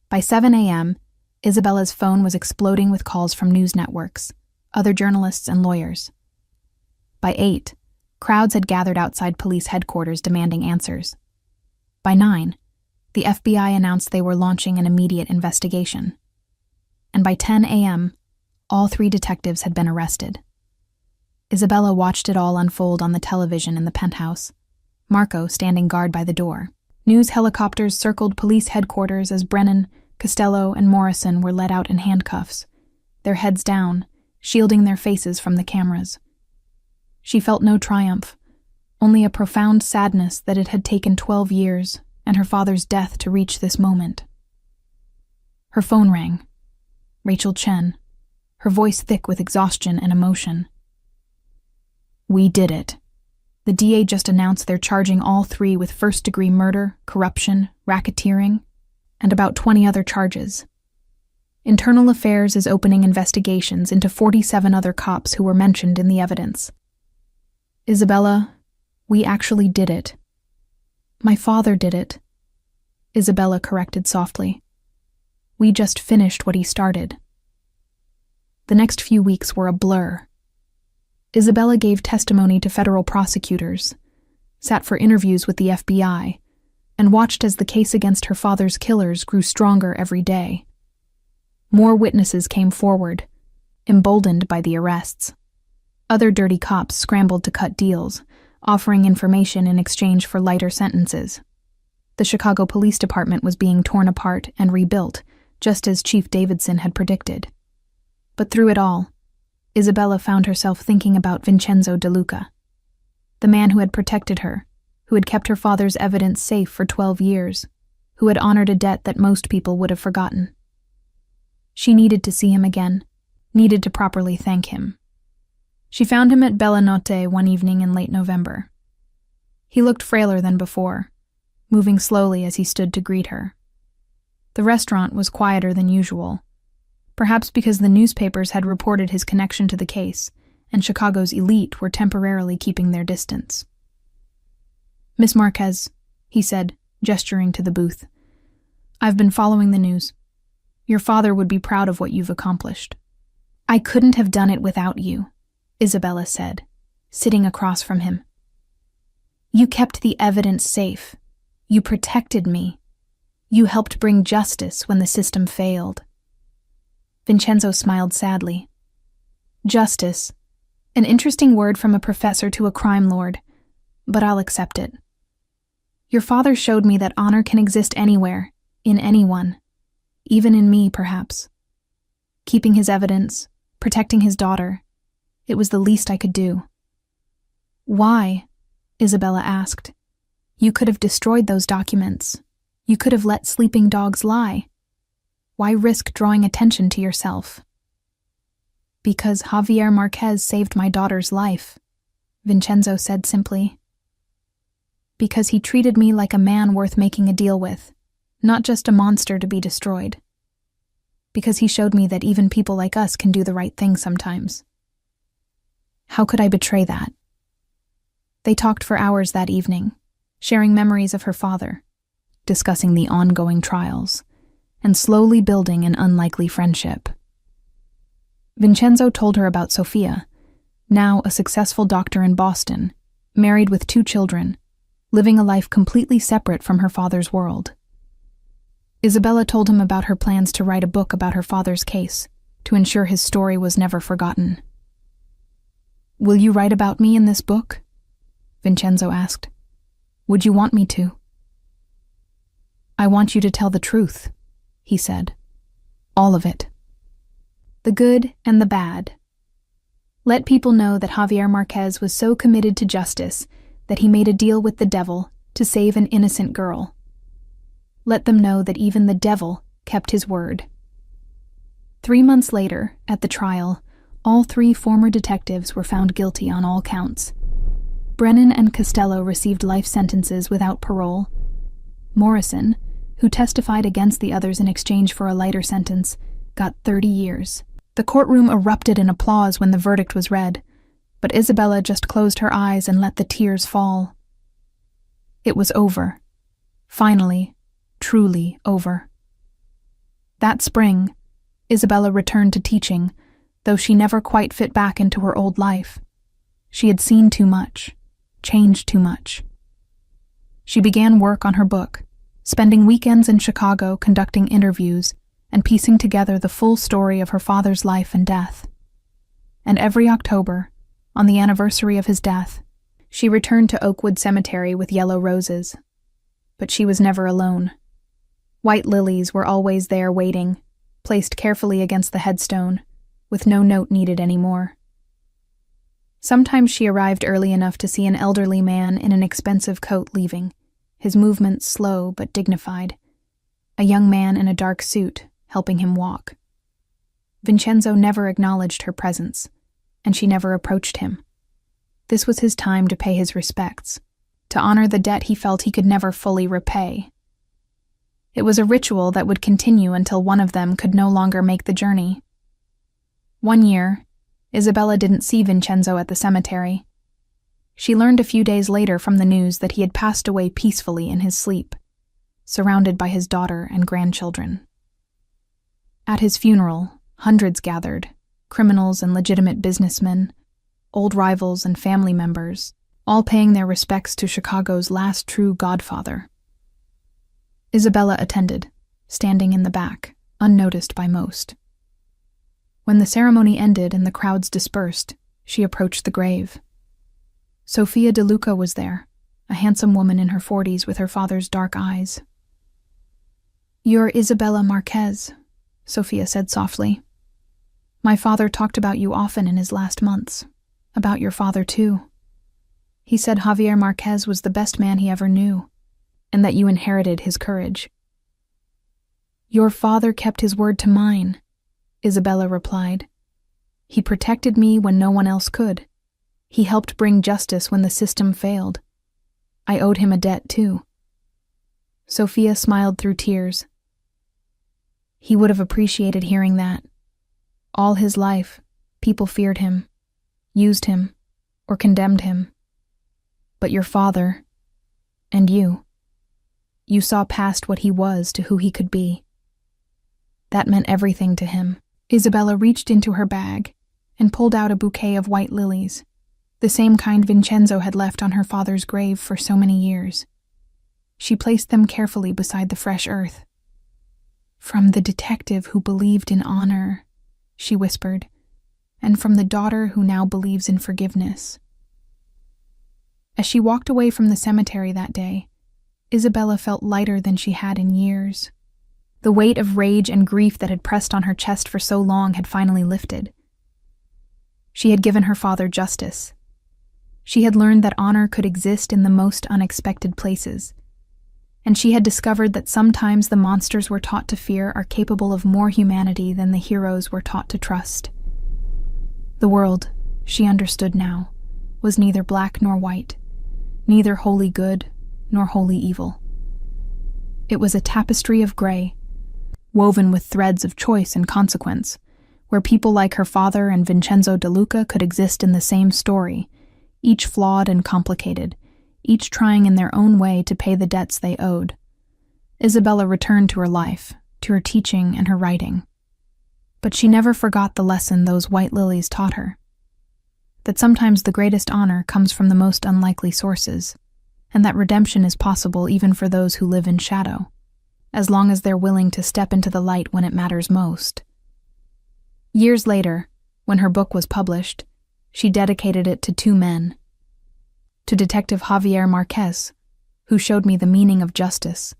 By 7 a.m., Isabella's phone was exploding with calls from news networks, other journalists, and lawyers. By 8, crowds had gathered outside police headquarters demanding answers. By 9, the FBI announced they were launching an immediate investigation. And by 10 a.m., all 3 detectives had been arrested. Isabella watched it all unfold on the television in the penthouse, Marco standing guard by the door. News helicopters circled police headquarters as Brennan, Costello, and Morrison were led out in handcuffs, their heads down, shielding their faces from the cameras. She felt no triumph, only a profound sadness that it had taken 12 years and her father's death to reach this moment. Her phone rang. Rachel Chen, her voice thick with exhaustion and emotion. We did it. The DA just announced they're charging all 3 with first-degree murder, corruption, racketeering, and about 20 other charges. Internal Affairs is opening investigations into 47 other cops who were mentioned in the evidence. Isabella, we actually did it. My father did it, Isabella corrected softly. We just finished what he started. The next few weeks were a blur. Isabella gave testimony to federal prosecutors, sat for interviews with the FBI, and watched as the case against her father's killers grew stronger every day. More witnesses came forward, emboldened by the arrests. Other dirty cops scrambled to cut deals, offering information in exchange for lighter sentences. The Chicago Police Department was being torn apart and rebuilt, just as Chief Davidson had predicted. But through it all, Isabella found herself thinking about Vincenzo De Luca, the man who had protected her, who had kept her father's evidence safe for 12 years, who had honored a debt that most people would have forgotten. She needed to see him again, needed to properly thank him. She found him at Bella Notte one evening in late November. He looked frailer than before, moving slowly as he stood to greet her. The restaurant was quieter than usual, perhaps because the newspapers had reported his connection to the case, and Chicago's elite were temporarily keeping their distance. "Miss Marquez," he said, gesturing to the booth. "I've been following the news. Your father would be proud of what you've accomplished." "I couldn't have done it without you," Isabella said, sitting across from him. "You kept the evidence safe. You protected me. You helped bring justice when the system failed." Vincenzo smiled sadly. "Justice. An interesting word from a professor to a crime lord, but I'll accept it. Your father showed me that honor can exist anywhere, in anyone, even in me, perhaps. Keeping his evidence, protecting his daughter, it was the least I could do." "Why?" Isabella asked. "You could have destroyed those documents. You could have let sleeping dogs lie. Why risk drawing attention to yourself?" "Because Javier Marquez saved my daughter's life," Vincenzo said simply. "Because he treated me like a man worth making a deal with, not just a monster to be destroyed. Because he showed me that even people like us can do the right thing sometimes." How could I betray that? They talked for hours that evening, sharing memories of her father, discussing the ongoing trials, and slowly building an unlikely friendship. Vincenzo told her about Sofia, now a successful doctor in Boston, married with 2 children, living a life completely separate from her father's world. Isabella told him about her plans to write a book about her father's case, to ensure his story was never forgotten. "Will you write about me in this book?" Vincenzo asked. "Would you want me to?" "I want you to tell the truth," he said. "All of it. The good and the bad. Let people know that Javier Marquez was so committed to justice that he made a deal with the devil to save an innocent girl. Let them know that even the devil kept his word." 3 months later, at the trial, all 3 former detectives were found guilty on all counts. Brennan and Costello received life sentences without parole. Morrison, who testified against the others in exchange for a lighter sentence, got 30 years. The courtroom erupted in applause when the verdict was read, but Isabella just closed her eyes and let the tears fall. It was over. Finally, truly over. That spring, Isabella returned to teaching, though she never quite fit back into her old life. She had seen too much, changed too much. She began work on her book, spending weekends in Chicago conducting interviews and piecing together the full story of her father's life and death. And every October, on the anniversary of his death, she returned to Oakwood Cemetery with yellow roses. But she was never alone. White lilies were always there waiting, placed carefully against the headstone, with no note needed anymore. Sometimes she arrived early enough to see an elderly man in an expensive coat leaving, his movements slow but dignified, a young man in a dark suit helping him walk. Vincenzo never acknowledged her presence, and she never approached him. This was his time to pay his respects, to honor the debt he felt he could never fully repay. It was a ritual that would continue until one of them could no longer make the journey. One year, Isabella didn't see Vincenzo at the cemetery. She learned a few days later from the news that he had passed away peacefully in his sleep, surrounded by his daughter and grandchildren. At his funeral, hundreds gathered, criminals and legitimate businessmen, old rivals and family members, all paying their respects to Chicago's last true godfather. Isabella attended, standing in the back, unnoticed by most. When the ceremony ended and the crowds dispersed, she approached the grave. Sofia De Luca was there, a handsome woman in her 40s with her father's dark eyes. "You're Isabella Marquez," Sofia said softly. "My father talked about you often in his last months, about your father too. He said Javier Marquez was the best man he ever knew, and that you inherited his courage." "Your father kept his word to mine," Isabella replied. "He protected me when no one else could. He helped bring justice when the system failed. I owed him a debt too." Sofia smiled through tears. He would have appreciated hearing that. All his life, people feared him, used him, or condemned him. But your father, And you. You saw past what he was to who he could be. That meant everything to him. Isabella reached into her bag and pulled out a bouquet of white lilies, the same kind Vincenzo had left on her father's grave for so many years. She placed them carefully beside the fresh earth. "From the detective who believed in honor," she whispered, "and from the daughter who now believes in forgiveness." As she walked away from the cemetery that day, Isabella felt lighter than she had in years. The weight of rage and grief that had pressed on her chest for so long had finally lifted. She had given her father justice. She had learned that honor could exist in the most unexpected places. And she had discovered that sometimes the monsters we're taught to fear are capable of more humanity than the heroes we're taught to trust. The world, she understood now, was neither black nor white, neither wholly good nor wholly evil. It was a tapestry of gray, woven with threads of choice and consequence, where people like her father and Vincenzo De Luca could exist in the same story, each flawed and complicated, each trying in their own way to pay the debts they owed. Isabella returned to her life, to her teaching and her writing. But she never forgot the lesson those white lilies taught her, that sometimes the greatest honor comes from the most unlikely sources, and that redemption is possible even for those who live in shadow, as long as they're willing to step into the light when it matters most. Years later, when her book was published, she dedicated it to two men. To Detective Javier Marquez, who showed me the meaning of justice,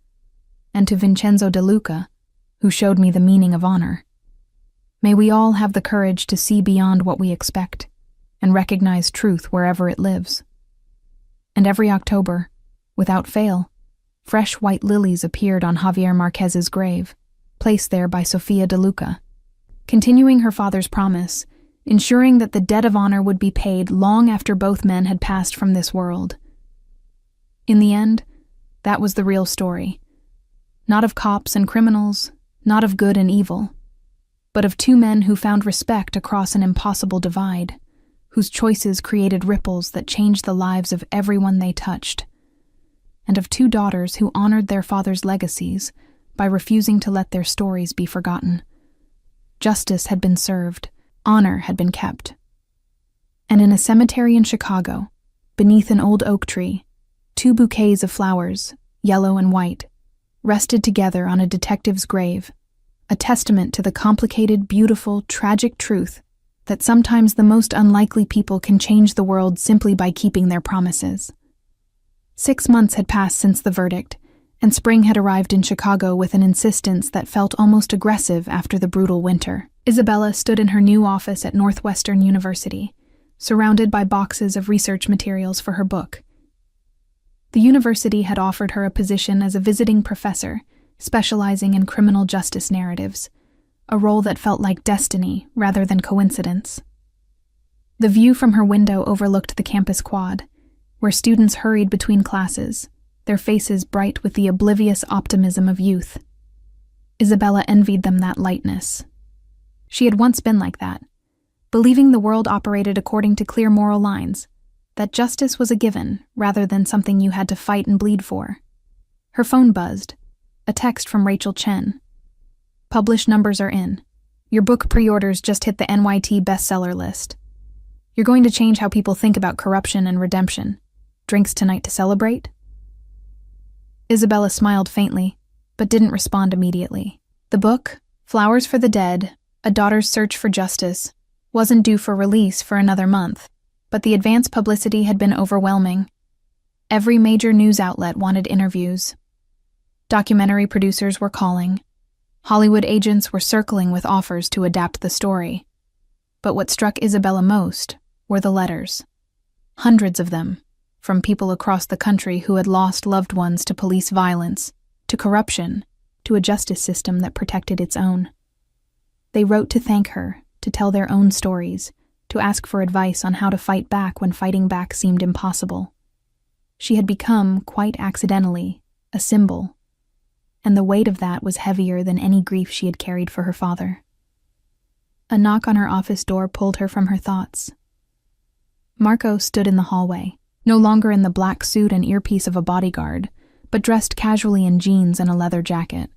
and to Vincenzo De Luca, who showed me the meaning of honor. May we all have the courage to see beyond what we expect, and recognize truth wherever it lives. And every October, without fail, fresh white lilies appeared on Javier Marquez's grave, placed there by Sofia De Luca, continuing her father's promise, ensuring that the debt of honor would be paid long after both men had passed from this world. In the end, that was the real story. Not of cops and criminals, not of good and evil, but of two men who found respect across an impossible divide, whose choices created ripples that changed the lives of everyone they touched, and of two daughters who honored their father's legacies by refusing to let their stories be forgotten. Justice had been served, honor had been kept. And in a cemetery in Chicago, beneath an old oak tree, two bouquets of flowers, yellow and white, rested together on a detective's grave, a testament to the complicated, beautiful, tragic truth that sometimes the most unlikely people can change the world simply by keeping their promises. 6 months had passed since the verdict, and spring had arrived in Chicago with an insistence that felt almost aggressive after the brutal winter. Isabella stood in her new office at Northwestern University, surrounded by boxes of research materials for her book. The university had offered her a position as a visiting professor, specializing in criminal justice narratives, a role that felt like destiny rather than coincidence. The view from her window overlooked the campus quad, where students hurried between classes, their faces bright with the oblivious optimism of youth. Isabella envied them that lightness. She had once been like that, believing the world operated according to clear moral lines, that justice was a given rather than something you had to fight and bleed for. Her phone buzzed, a text from Rachel Chen. "Published numbers are in. Your book pre-orders just hit the NYT bestseller list. You're going to change how people think about corruption and redemption. Drinks tonight to celebrate?" Isabella smiled faintly, but didn't respond immediately. The book, Flowers for the Dead, A Daughter's Search for Justice, wasn't due for release for another month, but the advance publicity had been overwhelming. Every major news outlet wanted interviews. Documentary producers were calling. Hollywood agents were circling with offers to adapt the story. But what struck Isabella most were the letters. Hundreds of them, from people across the country who had lost loved ones to police violence, to corruption, to a justice system that protected its own. They wrote to thank her, to tell their own stories, to ask for advice on how to fight back when fighting back seemed impossible. She had become, quite accidentally, a symbol, and the weight of that was heavier than any grief she had carried for her father. A knock on her office door pulled her from her thoughts. Marco stood in the hallway, no longer in the black suit and earpiece of a bodyguard, but dressed casually in jeans and a leather jacket.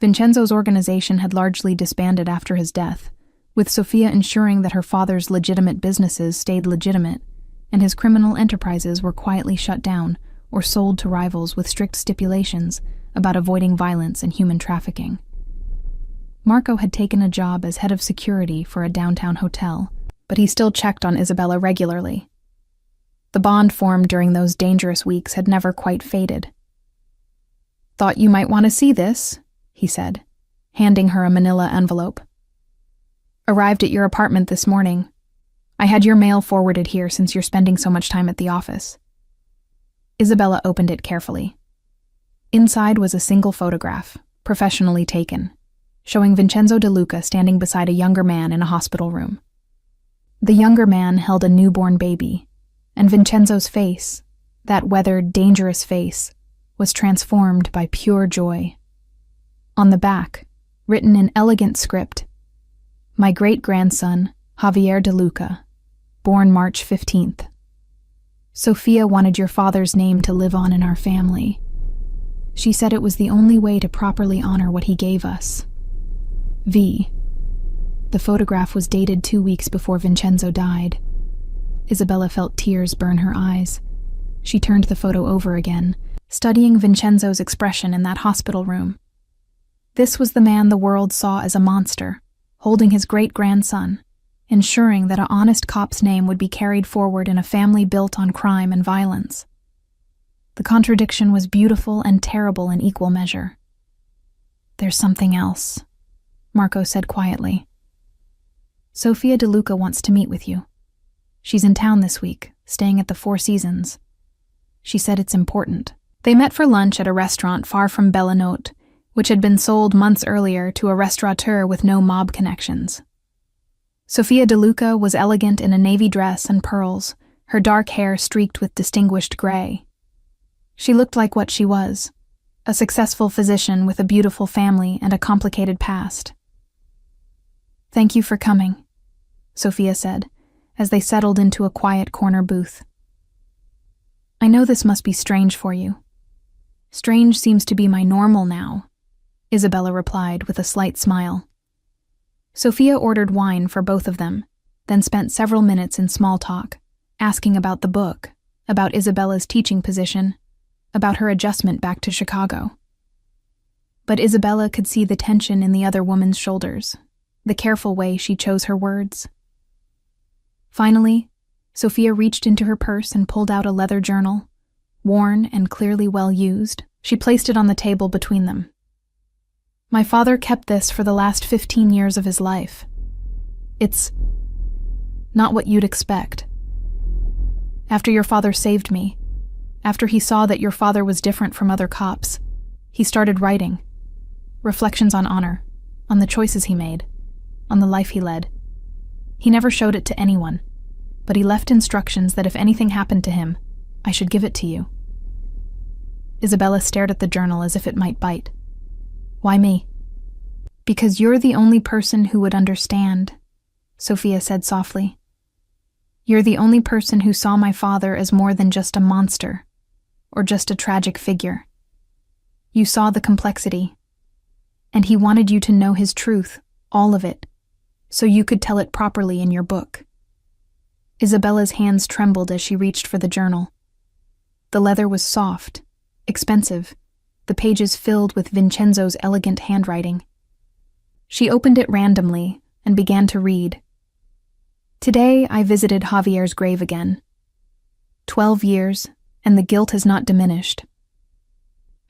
Vincenzo's organization had largely disbanded after his death, with Sofia ensuring that her father's legitimate businesses stayed legitimate, and his criminal enterprises were quietly shut down or sold to rivals with strict stipulations about avoiding violence and human trafficking. Marco had taken a job as head of security for a downtown hotel, but he still checked on Isabella regularly. The bond formed during those dangerous weeks had never quite faded. "Thought you might want to see this," he said, handing her a manila envelope. "Arrived at your apartment this morning. I had your mail forwarded here since you're spending so much time at the office." Isabella opened it carefully. Inside was a single photograph, professionally taken, showing Vincenzo De Luca standing beside a younger man in a hospital room. The younger man held a newborn baby, and Vincenzo's face, that weathered, dangerous face, was transformed by pure joy. On the back, written in elegant script, "My great-grandson, Javier De Luca, born March 15th. Sofia wanted your father's name to live on in our family. She said it was the only way to properly honor what he gave us. V." The photograph was dated 2 weeks before Vincenzo died. Isabella felt tears burn her eyes. She turned the photo over again, studying Vincenzo's expression in that hospital room. This was the man the world saw as a monster, holding his great-grandson, ensuring that an honest cop's name would be carried forward in a family built on crime and violence. The contradiction was beautiful and terrible in equal measure. "There's something else," Marco said quietly. "Sofia De Luca wants to meet with you. She's in town this week, staying at the Four Seasons. She said it's important." They met for lunch at a restaurant far from Bellanote, which had been sold months earlier to a restaurateur with no mob connections. Sofia De Luca was elegant in a navy dress and pearls, her dark hair streaked with distinguished gray. She looked like what she was, a successful physician with a beautiful family and a complicated past. "Thank you for coming," Sofia said, as they settled into a quiet corner booth. "I know this must be strange for you." "Strange seems to be my normal now," Isabella replied with a slight smile. Sofia ordered wine for both of them, then spent several minutes in small talk, asking about the book, about Isabella's teaching position, about her adjustment back to Chicago. But Isabella could see the tension in the other woman's shoulders, the careful way she chose her words. Finally, Sofia reached into her purse and pulled out a leather journal. Worn and clearly well used, she placed it on the table between them. "My father kept this for the last 15 years of his life. It's not what you'd expect. After your father saved me, after he saw that your father was different from other cops, he started writing. Reflections on honor, on the choices he made, on the life he led. He never showed it to anyone, but he left instructions that if anything happened to him, I should give it to you." Isabella stared at the journal as if it might bite. "Why me?" "Because you're the only person who would understand," Sofia said softly. "You're the only person who saw my father as more than just a monster, or just a tragic figure. You saw the complexity, and he wanted you to know his truth, all of it, so you could tell it properly in your book." Isabella's hands trembled as she reached for the journal. The leather was soft, expensive, the pages filled with Vincenzo's elegant handwriting. She opened it randomly and began to read. "Today I visited Javier's grave again. 12 years, and the guilt has not diminished.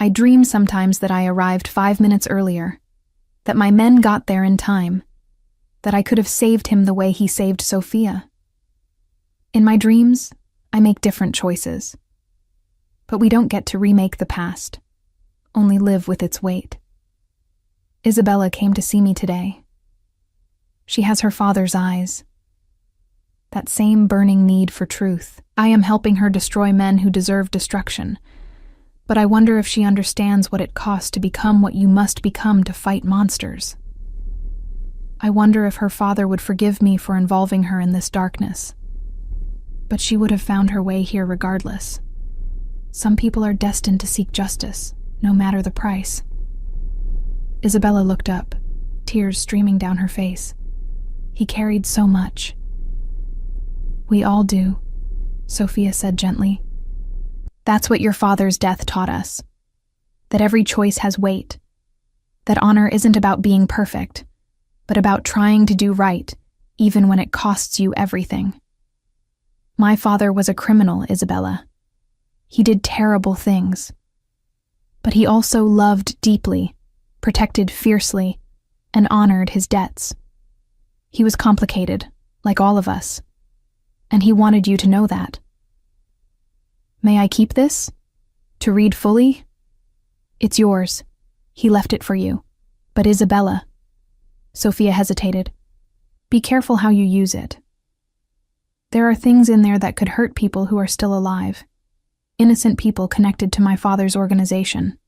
I dream sometimes that I arrived 5 minutes earlier, that my men got there in time, that I could have saved him the way he saved Sofia. In my dreams, I make different choices. But we don't get to remake the past, only live with its weight. Isabella came to see me today. She has her father's eyes. That same burning need for truth. I am helping her destroy men who deserve destruction. But I wonder if she understands what it costs to become what you must become to fight monsters. I wonder if her father would forgive me for involving her in this darkness. But she would have found her way here regardless. Some people are destined to seek justice, no matter the price. Isabella looked up, tears streaming down her face. He carried so much. We all do, Sophia said gently. That's what your father's death taught us. That every choice has weight. That honor isn't about being perfect, but about trying to do right, even when it costs you everything. My father was a criminal, Isabella. He did terrible things. But he also loved deeply, protected fiercely, and honored his debts. He was complicated, like all of us, and he wanted you to know that. May I keep this? To read fully? It's yours. He left it for you. But Isabella, Sophia hesitated. Be careful how you use it. There are things in there that could hurt people who are still alive, innocent people connected to my father's organization.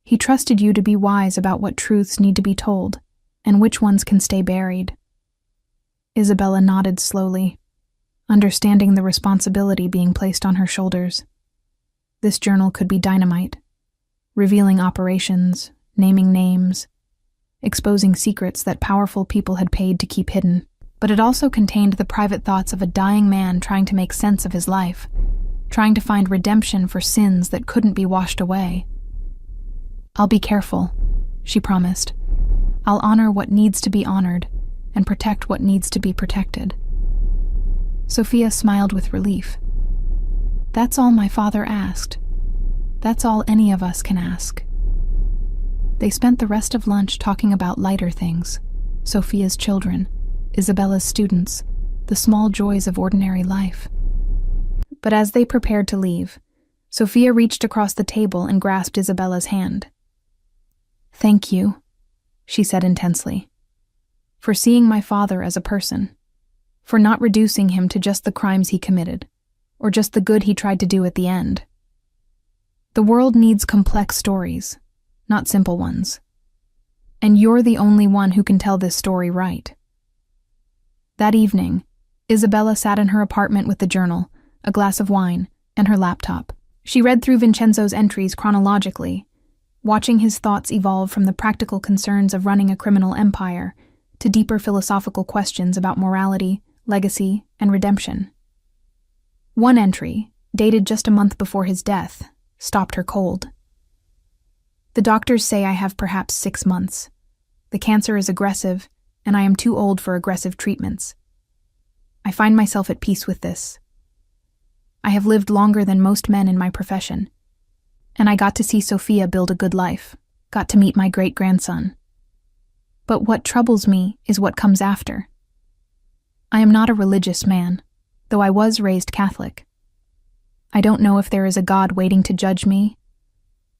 He trusted you to be wise about what truths need to be told and which ones can stay buried. Isabella nodded slowly, understanding the responsibility being placed on her shoulders. This journal could be dynamite, revealing operations, naming names, exposing secrets that powerful people had paid to keep hidden. But it also contained the private thoughts of a dying man trying to make sense of his life, trying to find redemption for sins that couldn't be washed away. I'll be careful, she promised. I'll honor what needs to be honored and protect what needs to be protected. Sophia smiled with relief. That's all my father asked. That's all any of us can ask. They spent the rest of lunch talking about lighter things, Sophia's children, Isabella's students, the small joys of ordinary life. But as they prepared to leave, Sophia reached across the table and grasped Isabella's hand. Thank you, she said intensely, for seeing my father as a person, for not reducing him to just the crimes he committed, or just the good he tried to do at the end. The world needs complex stories, not simple ones. And you're the only one who can tell this story right. That evening, Isabella sat in her apartment with the journal, a glass of wine, and her laptop. She read through Vincenzo's entries chronologically, watching his thoughts evolve from the practical concerns of running a criminal empire to deeper philosophical questions about morality, legacy, and redemption. One entry, dated just a month before his death, stopped her cold. The doctors say I have perhaps 6 months. The cancer is aggressive, and I am too old for aggressive treatments. I find myself at peace with this. I have lived longer than most men in my profession, and I got to see Sophia build a good life, got to meet my great-grandson. But what troubles me is what comes after. I am not a religious man, though I was raised Catholic. I don't know if there is a God waiting to judge me,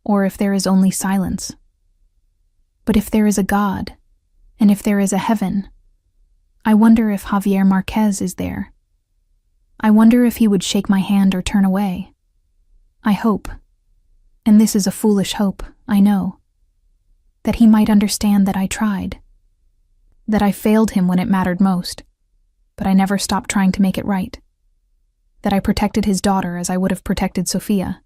or if there is only silence. But if there is a God, and if there is a heaven, I wonder if Javier Marquez is there. I wonder if he would shake my hand or turn away. I hope, and this is a foolish hope, I know, that he might understand that I tried, that I failed him when it mattered most, but I never stopped trying to make it right, that I protected his daughter as I would have protected Sophia,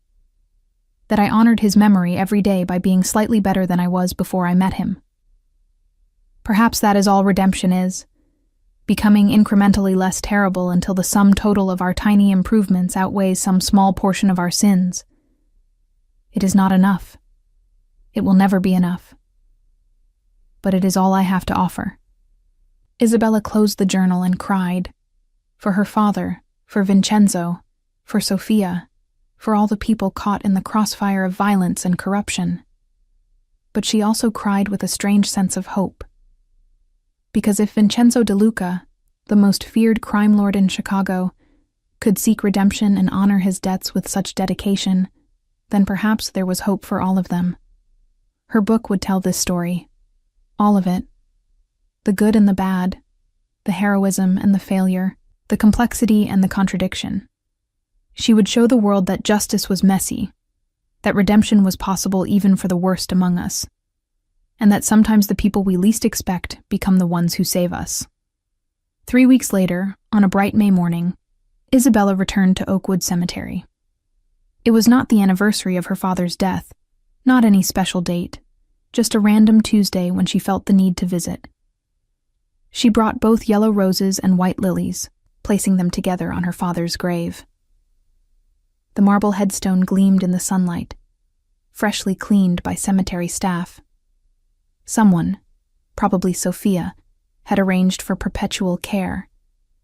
that I honored his memory every day by being slightly better than I was before I met him. Perhaps that is all redemption is, becoming incrementally less terrible until the sum total of our tiny improvements outweighs some small portion of our sins. It is not enough. It will never be enough. But it is all I have to offer. Isabella closed the journal and cried. For her father, for Vincenzo, for Sophia, for all the people caught in the crossfire of violence and corruption. But she also cried with a strange sense of hope. Because if Vincenzo De Luca, the most feared crime lord in Chicago, could seek redemption and honor his debts with such dedication, then perhaps there was hope for all of them. Her book would tell this story. All of it. The good and the bad, the heroism and the failure, the complexity and the contradiction. She would show the world that justice was messy, that redemption was possible even for the worst among us, and that sometimes the people we least expect become the ones who save us. 3 weeks later, on a bright May morning, Isabella returned to Oakwood Cemetery. It was not the anniversary of her father's death, not any special date, just a random Tuesday when she felt the need to visit. She brought both yellow roses and white lilies, placing them together on her father's grave. The marble headstone gleamed in the sunlight, freshly cleaned by cemetery staff. Someone, probably Sophia, had arranged for perpetual care,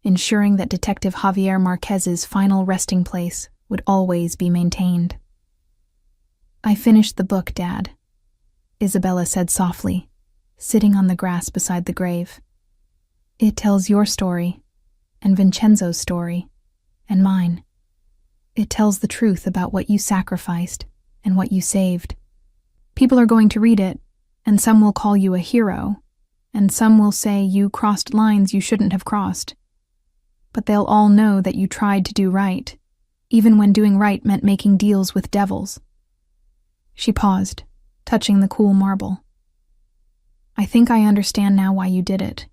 ensuring that Detective Javier Marquez's final resting place would always be maintained. "I finished the book, Dad," Isabella said softly, sitting on the grass beside the grave. "It tells your story, and Vincenzo's story, and mine. It tells the truth about what you sacrificed and what you saved. People are going to read it, and some will call you a hero, and some will say you crossed lines you shouldn't have crossed. But they'll all know that you tried to do right, even when doing right meant making deals with devils." She paused, touching the cool marble. "I think I understand now why you did it.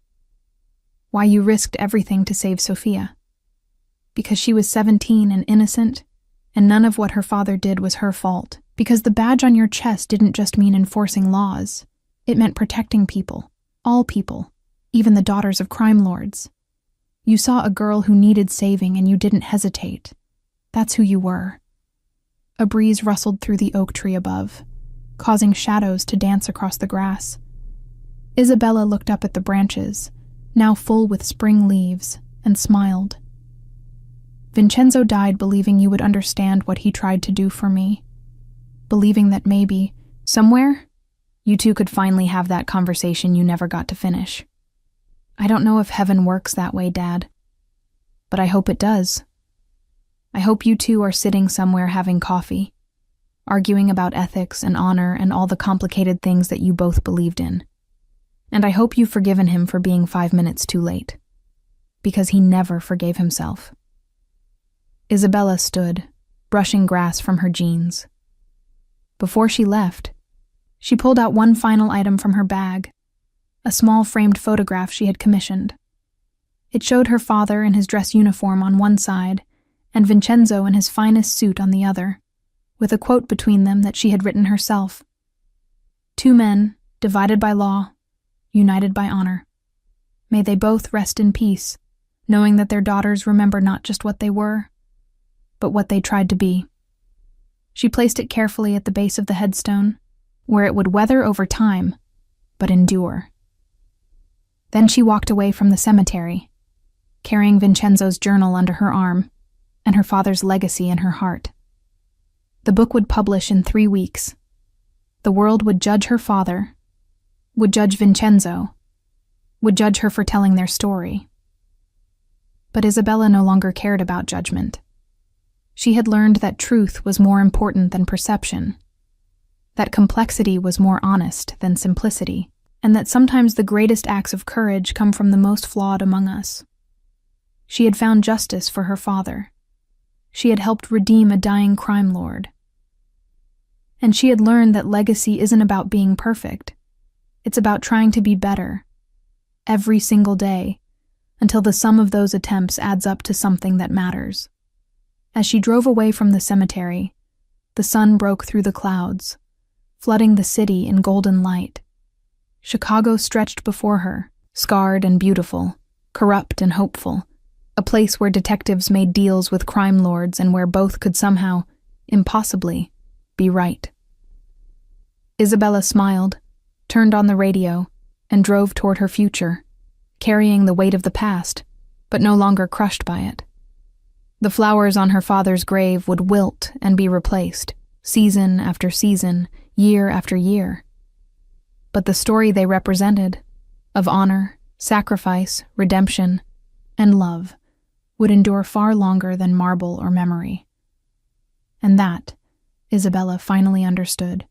Why you risked everything to save Sophia. Because she was 17 and innocent, and none of what her father did was her fault. Because the badge on your chest didn't just mean enforcing laws. It meant protecting people, all people, even the daughters of crime lords. You saw a girl who needed saving and you didn't hesitate. That's who you were." A breeze rustled through the oak tree above, causing shadows to dance across the grass. Isabella looked up at the branches, now full with spring leaves, and smiled. "Vincenzo died believing you would understand what he tried to do for me. Believing that maybe, somewhere, you two could finally have that conversation you never got to finish. I don't know if heaven works that way, Dad, but I hope it does. I hope you two are sitting somewhere having coffee, arguing about ethics and honor and all the complicated things that you both believed in. And I hope you've forgiven him for being 5 minutes too late, because he never forgave himself." Isabella stood, brushing grass from her jeans. Before she left, she pulled out one final item from her bag, a small framed photograph she had commissioned. It showed her father in his dress uniform on one side and Vincenzo in his finest suit on the other, with a quote between them that she had written herself. "Two men, divided by law, united by honor. May they both rest in peace, knowing that their daughters remember not just what they were, but what they tried to be." She placed it carefully at the base of the headstone, where it would weather over time, but endure. Then she walked away from the cemetery, carrying Vincenzo's journal under her arm and her father's legacy in her heart. The book would publish in 3 weeks. The world would judge her father, would judge Vincenzo, would judge her for telling their story. But Isabella no longer cared about judgment. She had learned that truth was more important than perception, that complexity was more honest than simplicity, and that sometimes the greatest acts of courage come from the most flawed among us. She had found justice for her father. She had helped redeem a dying crime lord. And she had learned that legacy isn't about being perfect. It's about trying to be better, every single day, until the sum of those attempts adds up to something that matters. As she drove away from the cemetery, the sun broke through the clouds, flooding the city in golden light. Chicago stretched before her, scarred and beautiful, corrupt and hopeful, a place where detectives made deals with crime lords and where both could somehow, impossibly, be right. Isabella smiled, turned on the radio, and drove toward her future, carrying the weight of the past, but no longer crushed by it. The flowers on her father's grave would wilt and be replaced, season after season, year after year. But the story they represented, of honor, sacrifice, redemption, and love, would endure far longer than marble or memory. And that, Isabella finally understood,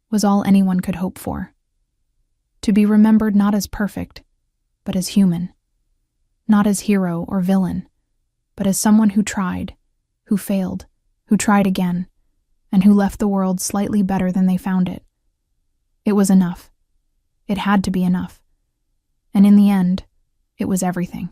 was all anyone could hope for. To be remembered not as perfect, but as human. Not as hero or villain, but as someone who tried, who failed, who tried again, and who left the world slightly better than they found it. It was enough. It had to be enough. And in the end, it was everything.